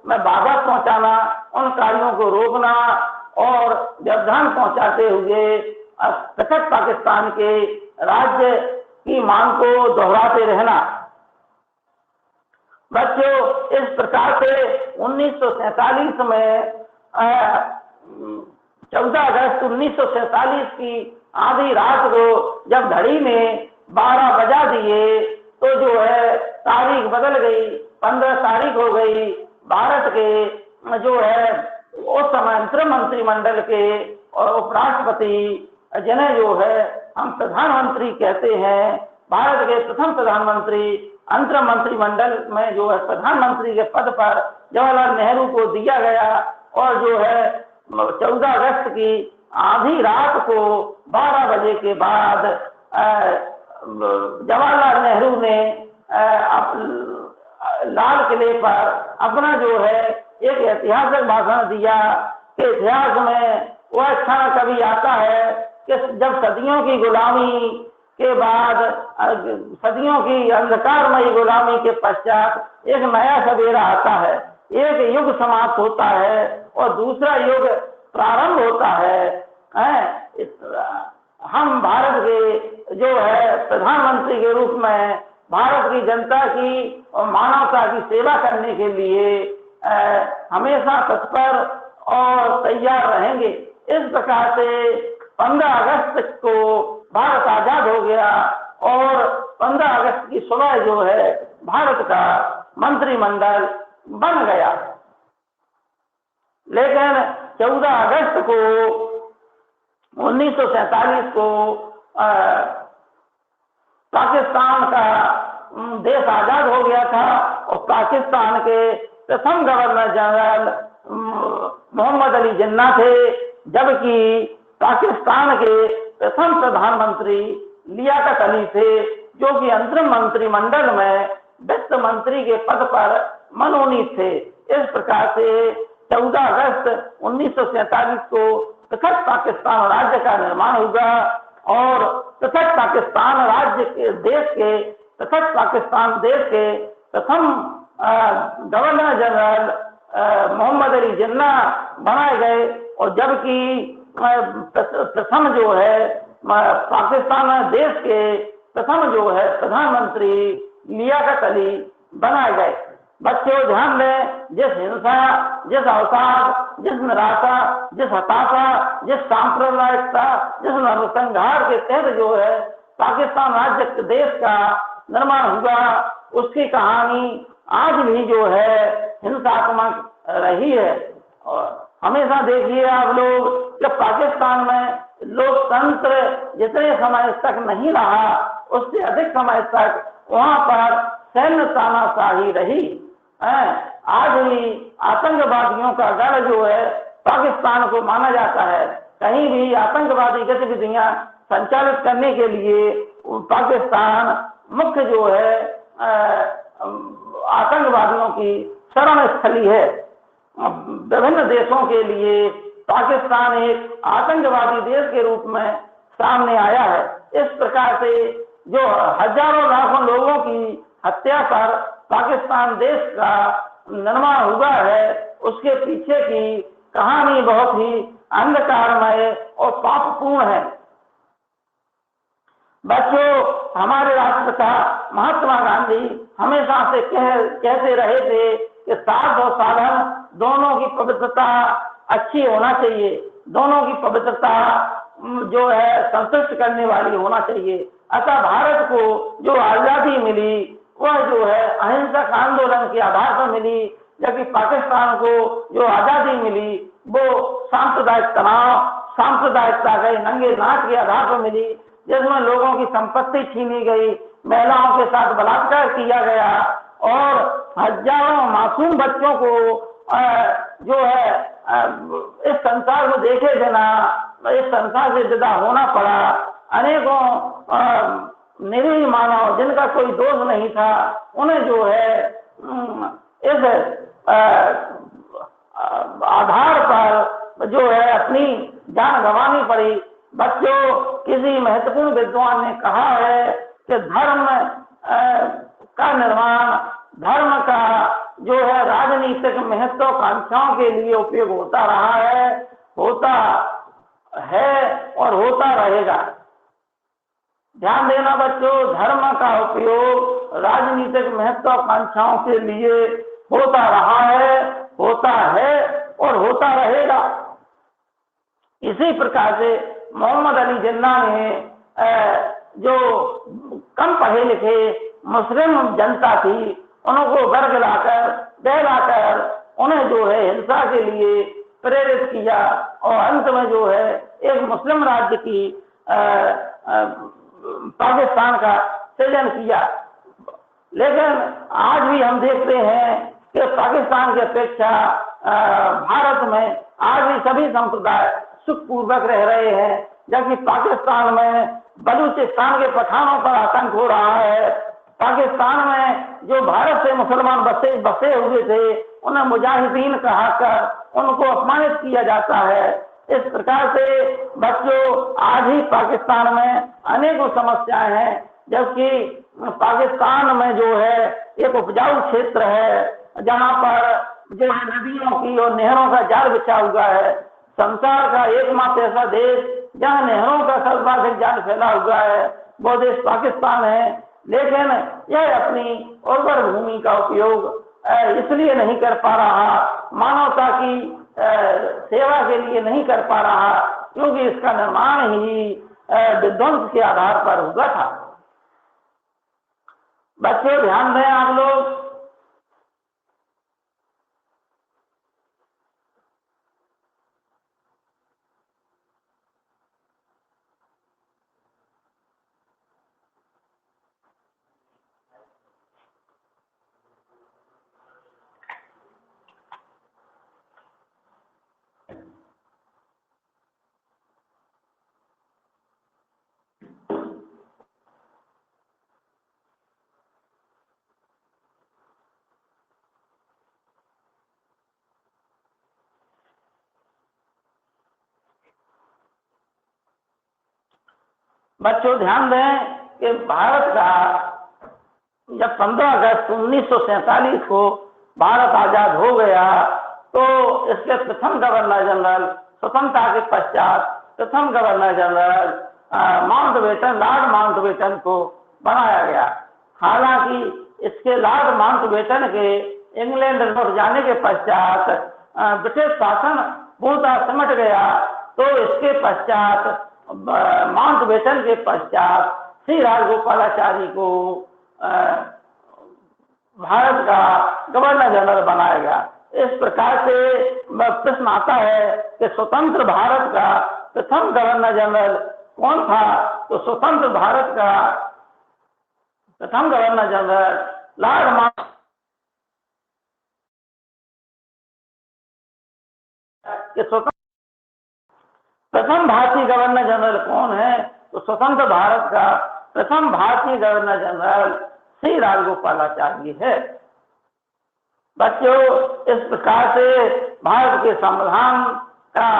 Speaker 1: में बाधा पहुंचाना, उन कार्यों को रोकना और व्यवधान पहुंचाते हुए पृथक पाकिस्तान के राज्य की मांग को दोहराते रहना। बच्चों, इस प्रकार से 1947 में 14 अगस्त 1947 की आधी रात को जब घड़ी ने 12 बजा दिए तो जो है तारीख बदल गई, 15 तारीख हो गई। भारत के जो है उस समय अंतरिम मंत्रिमंडल के और उपराष्ट्रपति जिन्हें जो है हम प्रधानमंत्री कहते हैं, भारत के प्रथम प्रधानमंत्री अंतरिम मंत्रिमंडल में जो है प्रधानमंत्री के पद पर जवाहरलाल नेहरू को दिया गया और जो है 14 अगस्त की आधी रात को 12 बजे के बाद जवाहरलाल नेहरू ने लाल किले पर अपना जो है एक ऐतिहासिक भाषण दिया कि इतिहास में वह क्षण कभी आता है कि जब सदियों की गुलामी के बाद, सदियों की अंधकारमयी गुलामी के पश्चात एक नया सवेरा आता है, एक युग समाप्त होता है और दूसरा युग प्रारंभ होता है। हम भारत के जो है प्रधानमंत्री के रूप में भारत की जनता की और मानवता की सेवा करने के लिए हमेशा तत्पर और तैयार रहेंगे। इस प्रकार से 15 अगस्त को भारत आजाद हो गया और 15 अगस्त की सुबह जो है भारत का मंत्रिमंडल बन गया। लेकिन 14 अगस्त को 1947 को पाकिस्तान का देश आजाद हो गया था और पाकिस्तान के प्रथम गवर्नर जनरल मोहम्मद अली जिन्ना थे, जबकि पाकिस्तान के प्रथम प्रधानमंत्री लियाकत अली थे, जो कि अंतरिम मंत्रिमंडल में वित्त मंत्री के पद पर मनोनीत थे। इस प्रकार से 14 अगस्त 1947 को पृथक पाकिस्तान राज्य का निर्माण हुआ और पृथक पाकिस्तान राज्य के पृथक पाकिस्तान देश के प्रथम गवर्नर जनरल मोहम्मद अली जिन्ना बनाए गए और जबकि प्रथम जो है पाकिस्तान देश के प्रथम जो है प्रधानमंत्री लियाकत अली बनाए गए। बच्चों ध्यान दें, जिस हिंसा, जिस अवसाद, जिस निराशा, जिस हताशा, जिस सांप्रदायिकता, जिस नरसंहार के तहत जो है पाकिस्तान राज्य देश का निर्माण हुआ, उसकी कहानी आज भी जो है हिंसात्मक रही है। और हमेशा देखिए आप लोग, जब पाकिस्तान में लोकतंत्र जितने समय तक नहीं रहा, उससे अधिक समय तक वहां पर सैन्य तानाशाही रही। आज भी आतंकवादियों का गढ़ जो है पाकिस्तान को माना जाता है। कहीं भी आतंकवादी गतिविधियां संचालित करने के लिए पाकिस्तान मुख्य जो है आतंकवादियों की शरण स्थली है। विभिन्न देशों के लिए पाकिस्तान एक आतंकवादी देश के रूप में सामने आया है। इस प्रकार से जो हजारों लाखों लोगों की हत्या पर पाकिस्तान देश का निर्माण हुआ है, उसके पीछे की कहानी बहुत ही अंधकारमय और पापपूर्ण है। बच्चों, हमारे राष्ट्रपिता महात्मा गांधी हमेशा से कहते रहे थे कि साध और साधन दोनों की पवित्रता अच्छी होना चाहिए, दोनों की पवित्रता जो है संतुष्ट करने वाली होना चाहिए। अतः भारत को जो आजादी मिली वह जो है अहिंसक आंदोलन के आधार पर मिली, जबकि पाकिस्तान को जो आजादी मिली वो सांप्रदायिक तनाव, सांप्रदायिकता के नंगे नाच के आधार पर मिली, जिसमें लोगों की संपत्ति छीनी गई, महिलाओं के साथ बलात्कार किया गया और हजारों मासूम बच्चों को जो है इस संसार को देखे बिना इस संसार से जुदा होना पड़ा। अनेकों निरीह मानव जिनका कोई दोष नहीं था, उन्हें जो है इस आधार पर जो है अपनी जान गंवानी पड़ी। बच्चों, किसी महत्वपूर्ण विद्वान ने कहा है कि धर्म का निर्माण, धर्म का जो है राजनीतिक महत्वाकांक्षाओं के लिए उपयोग होता रहा है, होता है और होता रहेगा। ध्यान देना बच्चों, धर्म का उपयोग राजनीतिक महत्वाकांक्षाओं के लिए होता रहा है, होता है और होता रहेगा। इसी प्रकार से मोहम्मद अली जिन्ना ने जो कम पढ़े लिखे मुस्लिम जनता थी, उनको बरगलाकर, बहलाकर उन्हें जो है हिंसा के लिए प्रेरित किया और अंत में जो है एक मुस्लिम राज्य की पाकिस्तान का सृजन किया। लेकिन आज भी हम देखते हैं कि पाकिस्तान की अपेक्षा भारत में आज भी सभी संप्रदाय सुखपूर्वक रह रहे हैं, जबकि पाकिस्तान में बलूचिस्तान के पठानों पर आतंक हो रहा है। पाकिस्तान में जो भारत से मुसलमान बसे हुए थे, उन्हें मुजाहिदीन कहकर उनको अपमानित किया जाता है। इस प्रकार से बच्चों, आज ही पाकिस्तान में अनेकों समस्याएं हैं, जबकि पाकिस्तान में जो है एक उपजाऊ क्षेत्र है, जहां पर जो है नदियों की और नहरों का जाल बिछा हुआ है। संसार का एकमात्र ऐसा देश जहां नहरों का सर्वाधिक जाल फैला हुआ है, वो देश पाकिस्तान है। लेकिन यह अपनी उर्वर भूमि का उपयोग इसलिए नहीं कर पा रहा, मानवता की सेवा के लिए नहीं कर पा रहा, क्योंकि इसका निर्माण ही विध्वंस के आधार पर हुआ था। बच्चों, ध्यान दें आप लोग, ध्यान दें कि भारत का जब 15 अगस्त 1947 को भारत आजाद हो गया, तो इसके प्रथम गवर्नर जनरल, स्वतंत्रता के पश्चात प्रथम governor general Mountbatten, Lord Mountbatten को बनाया गया। हालांकि इसके लॉर्ड माउंटबेटन के इंग्लैंड लौट जाने के पश्चात ब्रिटिश शासन पूर्णतः सिमट गया, तो इसके पश्चात माउंटबेटन के पश्चात श्री राजगोपालाचारी को भारत का गवर्नर जनरल बनाया गया। इस प्रकार से प्रश्न आता है कि स्वतंत्र भारत का प्रथम गवर्नर जनरल कौन था? तो स्वतंत्र भारत का प्रथम गवर्नर जनरल लॉर्ड माउंटबेटन। प्रथम भारतीय गवर्नर जनरल कौन है? तो स्वतंत्र भारत का प्रथम भारतीय गवर्नर जनरल श्री राजगोपालाचारी है। बच्चों, इस प्रकार से भारत के संविधान का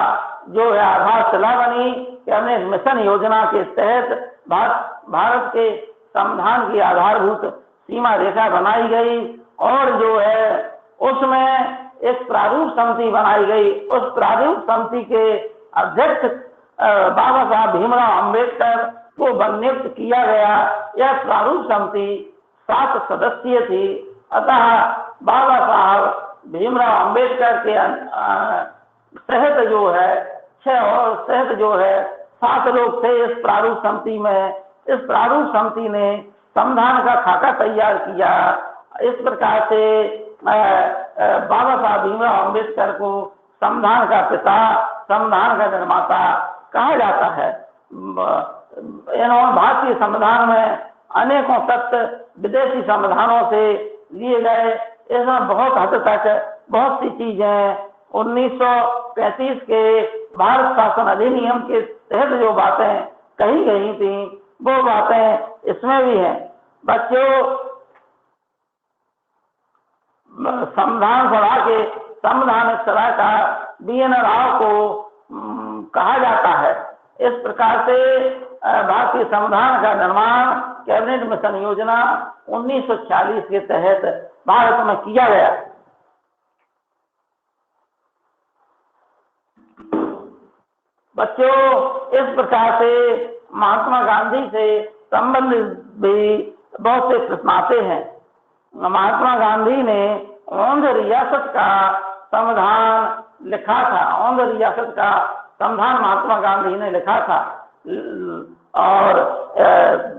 Speaker 1: जो है आधारशिला बनी कि हमने मिशन योजना के तहत भारत के संविधान की आधारभूत सीमा रेखा बनाई गई और जो है उसमें एक प्रारूप समिति बनाई गई। उस प्रारूप समिति के अध्यक्ष बाबा साहब भीमराव अंबेडकर को नियुक्त किया गया। यह प्रारूप समिति 7 सदस्यीय थी, अतः बाबा साहब भीमराव अंबेडकर के सहित जो है 6 और सहित जो है 7 लोग थे इस प्रारूप समिति में। इस प्रारूप समिति ने संविधान का खाका तैयार किया। इस प्रकार से बाबा साहब भीमराव अंबेडकर को संविधान का पिता, संविधान का निर्माता कहा जाता है। इन्होंने भारतीय संविधान में अनेकों तत्व विदेशी संविधानों से लिए गए। इसमें बहुत हद तक बहुत सी चीजें 1935 के भारत शासन अधिनियम के तहत जो बातें कही गई थी, वो बातें इसमें भी हैं। बच्चों, संविधान सभा के संवैधानिक सलाहकार BN राव को कहा जाता है। इस प्रकार से भारतीय संविधान का निर्माण कैबिनेट मिशन योजना 1946 के तहत भारत में किया गया। बच्चों, इस प्रकार से महात्मा गांधी से संबंधित भी बहुत से प्रश्न आते हैं। महात्मा गांधी ने औंध रियासत का संविधान लिखा था। औंध रियासत का संविधान महात्मा गांधी ने लिखा था। और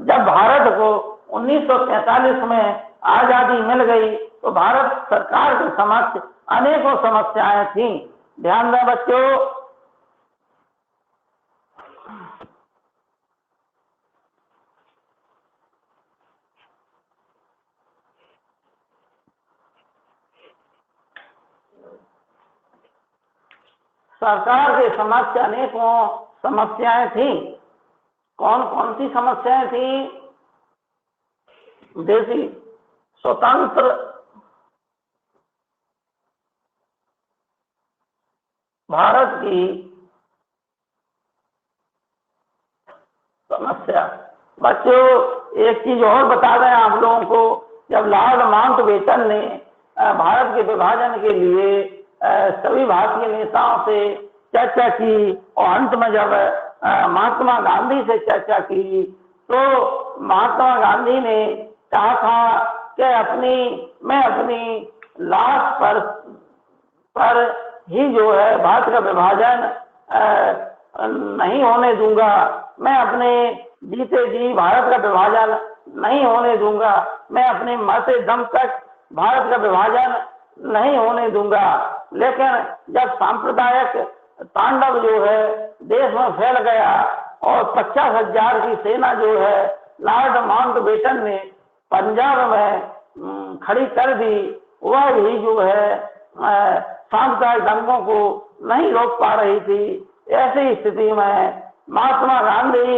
Speaker 1: जब भारत को 1943 में आजादी मिल गई तो भारत सरकार के समक्ष अनेकों समस्याएं थीं। ध्यान दें बच्चों, सरकार के समक्ष अनेकों समस्याएं थी। कौन कौन सी समस्याएं थी? देशी स्वतंत्र भारत की समस्या। बच्चों, एक चीज और बता दें आप लोगों को, जब लॉर्ड माउंटबेटन ने भारत के विभाजन के लिए सभी भारतीय नेताओं से चर्चा की और अंत में जब महात्मा गांधी से चर्चा की तो महात्मा गांधी ने कहा था कि मैं अपनी लाश पर ही जो है भारत का विभाजन नहीं होने दूंगा। मैं अपने जीते जी भारत का विभाजन नहीं होने दूंगा। मैं अपने मरते दम तक भारत का विभाजन नहीं होने दूंगा। लेकिन जब सांप्रदायिक तांडव जो है देश में फैल गया और 50,000 की सेना जो है लॉर्ड माउंटबेटन ने पंजाब में खड़ी कर दी, वह भी जो है सांप्रदायिक दंगों को नहीं रोक पा रही थी। ऐसी स्थिति में महात्मा गांधी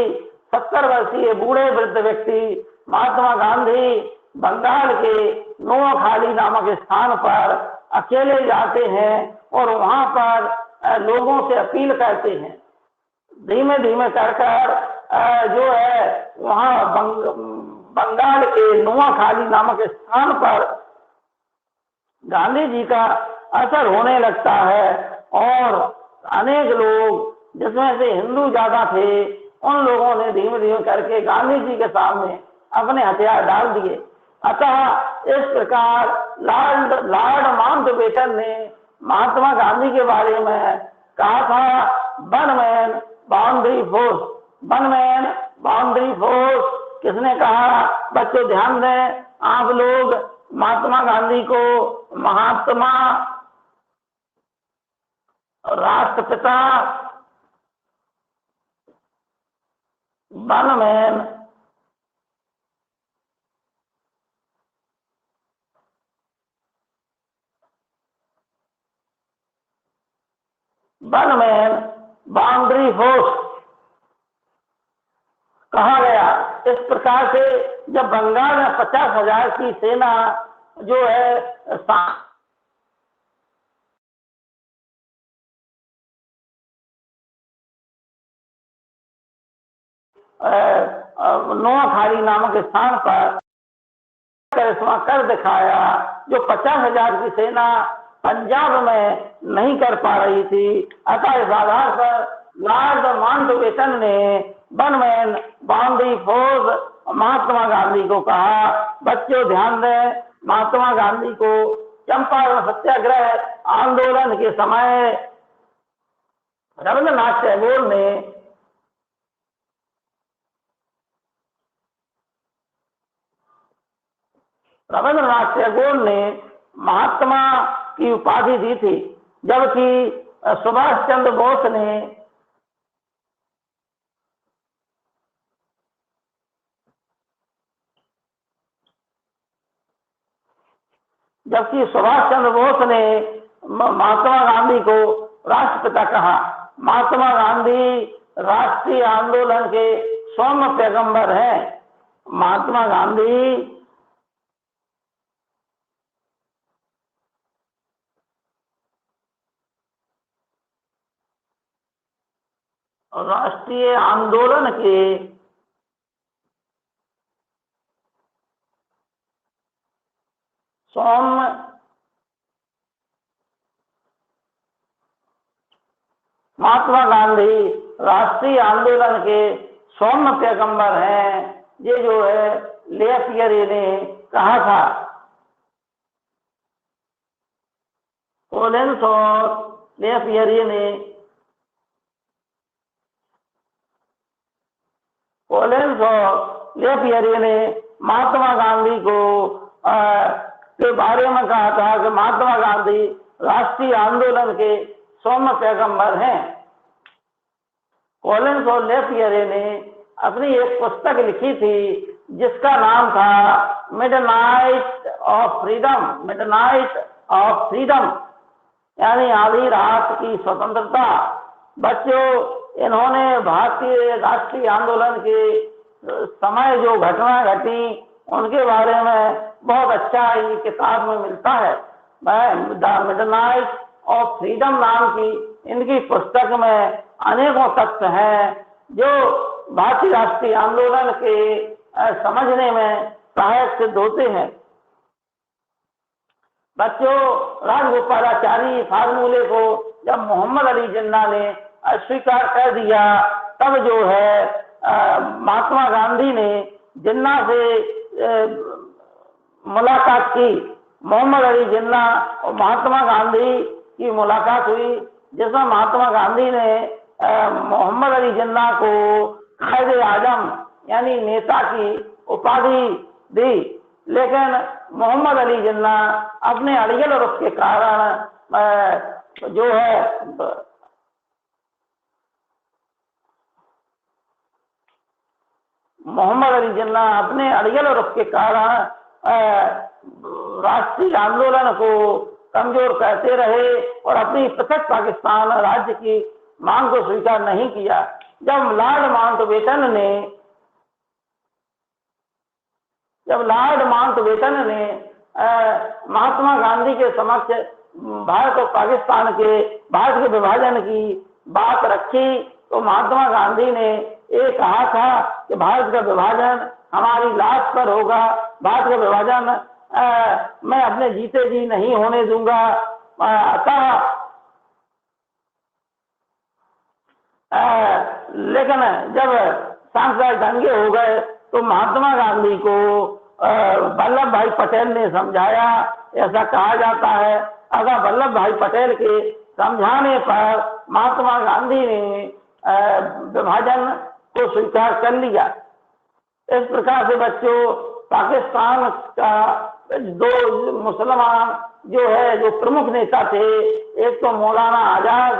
Speaker 1: 70 वर्षीय बूढ़े वृद्ध व्यक्ति महात्मा गांधी बंगाल के नोआखाली नामक स्थान पर अकेले जाते हैं और वहां पर लोगों से अपील करते हैं। धीमे धीमे कर जो है वहां बंगाल के नोआखाली नामक स्थान पर गांधी जी का असर होने लगता है और अनेक लोग, जिसमें से हिंदू ज्यादा थे, उन लोगों ने धीमे धीमे करके गांधी जी के सामने अपने हथियार डाल दिए। अतः इस प्रकार लॉर्ड माउंटबेटन ने महात्मा गांधी के बारे में कहा था one man boundary force. One man boundary force किसने कहा? बच्चों ध्यान दें, आप लोग महात्मा गांधी को महात्मा, राष्ट्रपिता, वन मैन, बाउंड्री फोर्स कहा गया। इस प्रकार से जब बंगाल में 50,000 की सेना जो है नोआखाली नामक स्थान पर करिश्मा कर दिखाया, जो 50,000 की सेना पंजाब में नहीं कर पा रही थी। अतः इस आधार पर लॉर्ड माउंटबेटन ने one man boundary force Mahatma Gandhi को कहा। बच्चों ध्यान दें, महात्मा गांधी को चंपारण सत्याग्रह आंदोलन के समय रविन्द्रनाथ टैगोर ने महात्मा की उपाधि दी थी, जबकि सुभाष चंद्र बोस ने महात्मा गांधी को राष्ट्रपिता कहा। महात्मा गांधी राष्ट्रीय आंदोलन के सौम्य पैगंबर हैं। महात्मा गांधी राष्ट्रीय आंदोलन के सौम्य महात्मा गांधी राष्ट्रीय आंदोलन के सौम्य पैगंबर हैं, ये जो है ले पियरे ने कहा था। कोलिंस और ले पियरे ने महात्मा गांधी को के बारे में कहा था कि महात्मा गांधी राष्ट्रीय आंदोलन के सौम्य पैगंबर हैं। कोलिंस और ले पियरे ने अपनी एक पुस्तक लिखी थी जिसका नाम था मिडनाइट ऑफ फ्रीडम, यानी आधी रात की स्वतंत्रता। बच्चों, इन्होंने भारतीय राष्ट्रीय आंदोलन के समय जो घटना घटी उनके बारे में बहुत अच्छा ये किताब में मिलता है। द मिडनाइट ऑफ फ्रीडम नाम की इनकी पुस्तक में अनेकों तथ्य हैं जो भारतीय राष्ट्रीय आंदोलन के समझने में सहायक सिद्ध होते हैं। बच्चों, राजगोपालाचारी फार्मूले को जब मोहम्मद अली जिन्ना ने अस्वीकार कर दिया, तब जो है महात्मा गांधी ने जिन्ना से मुलाकात की। मोहम्मद अली जिन्ना और महात्मा गांधी की मुलाकात हुई, जिसमें महात्मा गांधी ने मोहम्मद अली जिन्ना को कायदे आजम यानी नेता की उपाधि दी, लेकिन मोहम्मद अली जिन्ना अपने अड़ियल रुख के कारण जो है मोहम्मद अली जिन्ना अपने अड़ियल रुख के कारण राष्ट्रीय आंदोलन को कमजोर करते रहे और अपनी पृथक पाकिस्तान राज्य की मांग को स्वीकार नहीं किया। जब लॉर्ड माउंटबेटन ने महात्मा गांधी के समक्ष भारत और पाकिस्तान के भारत के विभाजन की बात रखी, तो महात्मा गांधी ने ये कहा था कि भारत का विभाजन हमारी लाश पर होगा, भारत का विभाजन मैं अपने जीते जी नहीं होने दूंगा। अतः लेकिन जब सांप्रदायिक दंगे हो गए तो महात्मा गांधी को वल्लभ भाई पटेल ने समझाया। ऐसा कहा जाता है, अगर वल्लभ भाई पटेल के समझाने पर महात्मा गांधी ने विभाजन को स्वीकार कर लिया। इस प्रकार से बच्चों, पाकिस्तान का दो मुसलमान जो प्रमुख नेता थे, एक तो मौलाना आजाद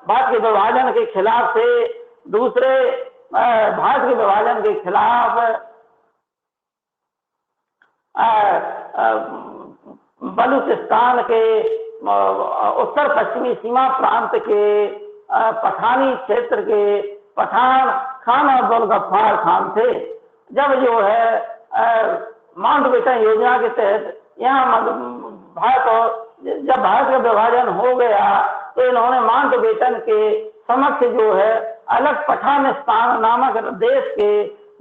Speaker 1: भारत के विभाजन के खिलाफ थे, दूसरे भारत के विभाजन के खिलाफ बलूचिस्तान के उत्तर पश्चिमी सीमा प्रांत के पठानी क्षेत्र के पठान खान अब्दुल गफ्फार खान थे। जब जो है माउंटबेटन योजना के तहत यहाँ जब भारत का विभाजन हो गया तो इन्होंने माउंटबेटन के समक्ष जो है अलग पठानिस्तान नामक देश के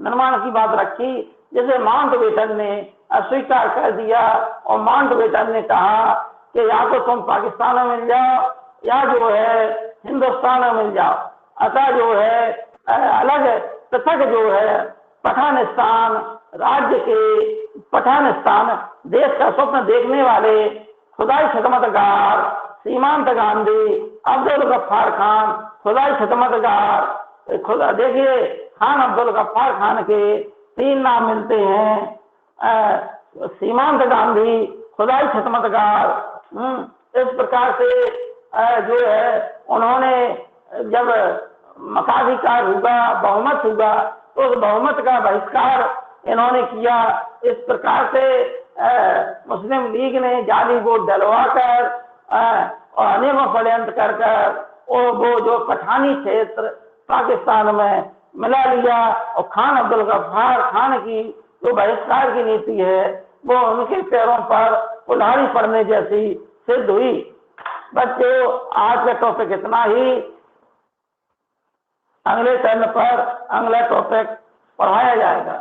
Speaker 1: निर्माण की बात रखी, जिसे माउंटबेटन ने अस्वीकार कर दिया और माउंटबेटन ने कहा कि या तो तुम पाकिस्तान में मिल जाओ या जो है हिंदुस्तान में मिल जाओ। अतः जो है अलग पृथक जो है पठानिस्तान राज्य के पठानिस्तान देश का स्वप्न देखने वाले खुदाई खिदमतगार सीमांत गांधी, अब्दुल गफ्फार खान, खुदाई खिदमतगार। खुदा देखिए, खान अब्दुल गफ्फार खान के तीन नाम मिलते हैं, सीमांत गांधी, खुदाई खिदमतगार। इस प्रकार से जो है उन्होंने जब मताधिकार हुआ, बहुमत हुआ, तो उस बहुमत का बहिष्कार इन्होंने किया। इस प्रकार से मुस्लिम लीग ने जाली वोट डलवा कर और अनेकों षड्यंत्र कर वो जो पठानी क्षेत्र पाकिस्तान में मिला लिया और खान अब्दुल गफ्फार खान की जो बहिष्कार की नीति है वो उनके पैरों पर कुल्हाड़ी पड़ने जैसी सिद्ध हुई। बच्चों, आज का टॉपिक इतना ही। अगले टर्न पर अगला टॉपिक पढ़ाया जाएगा।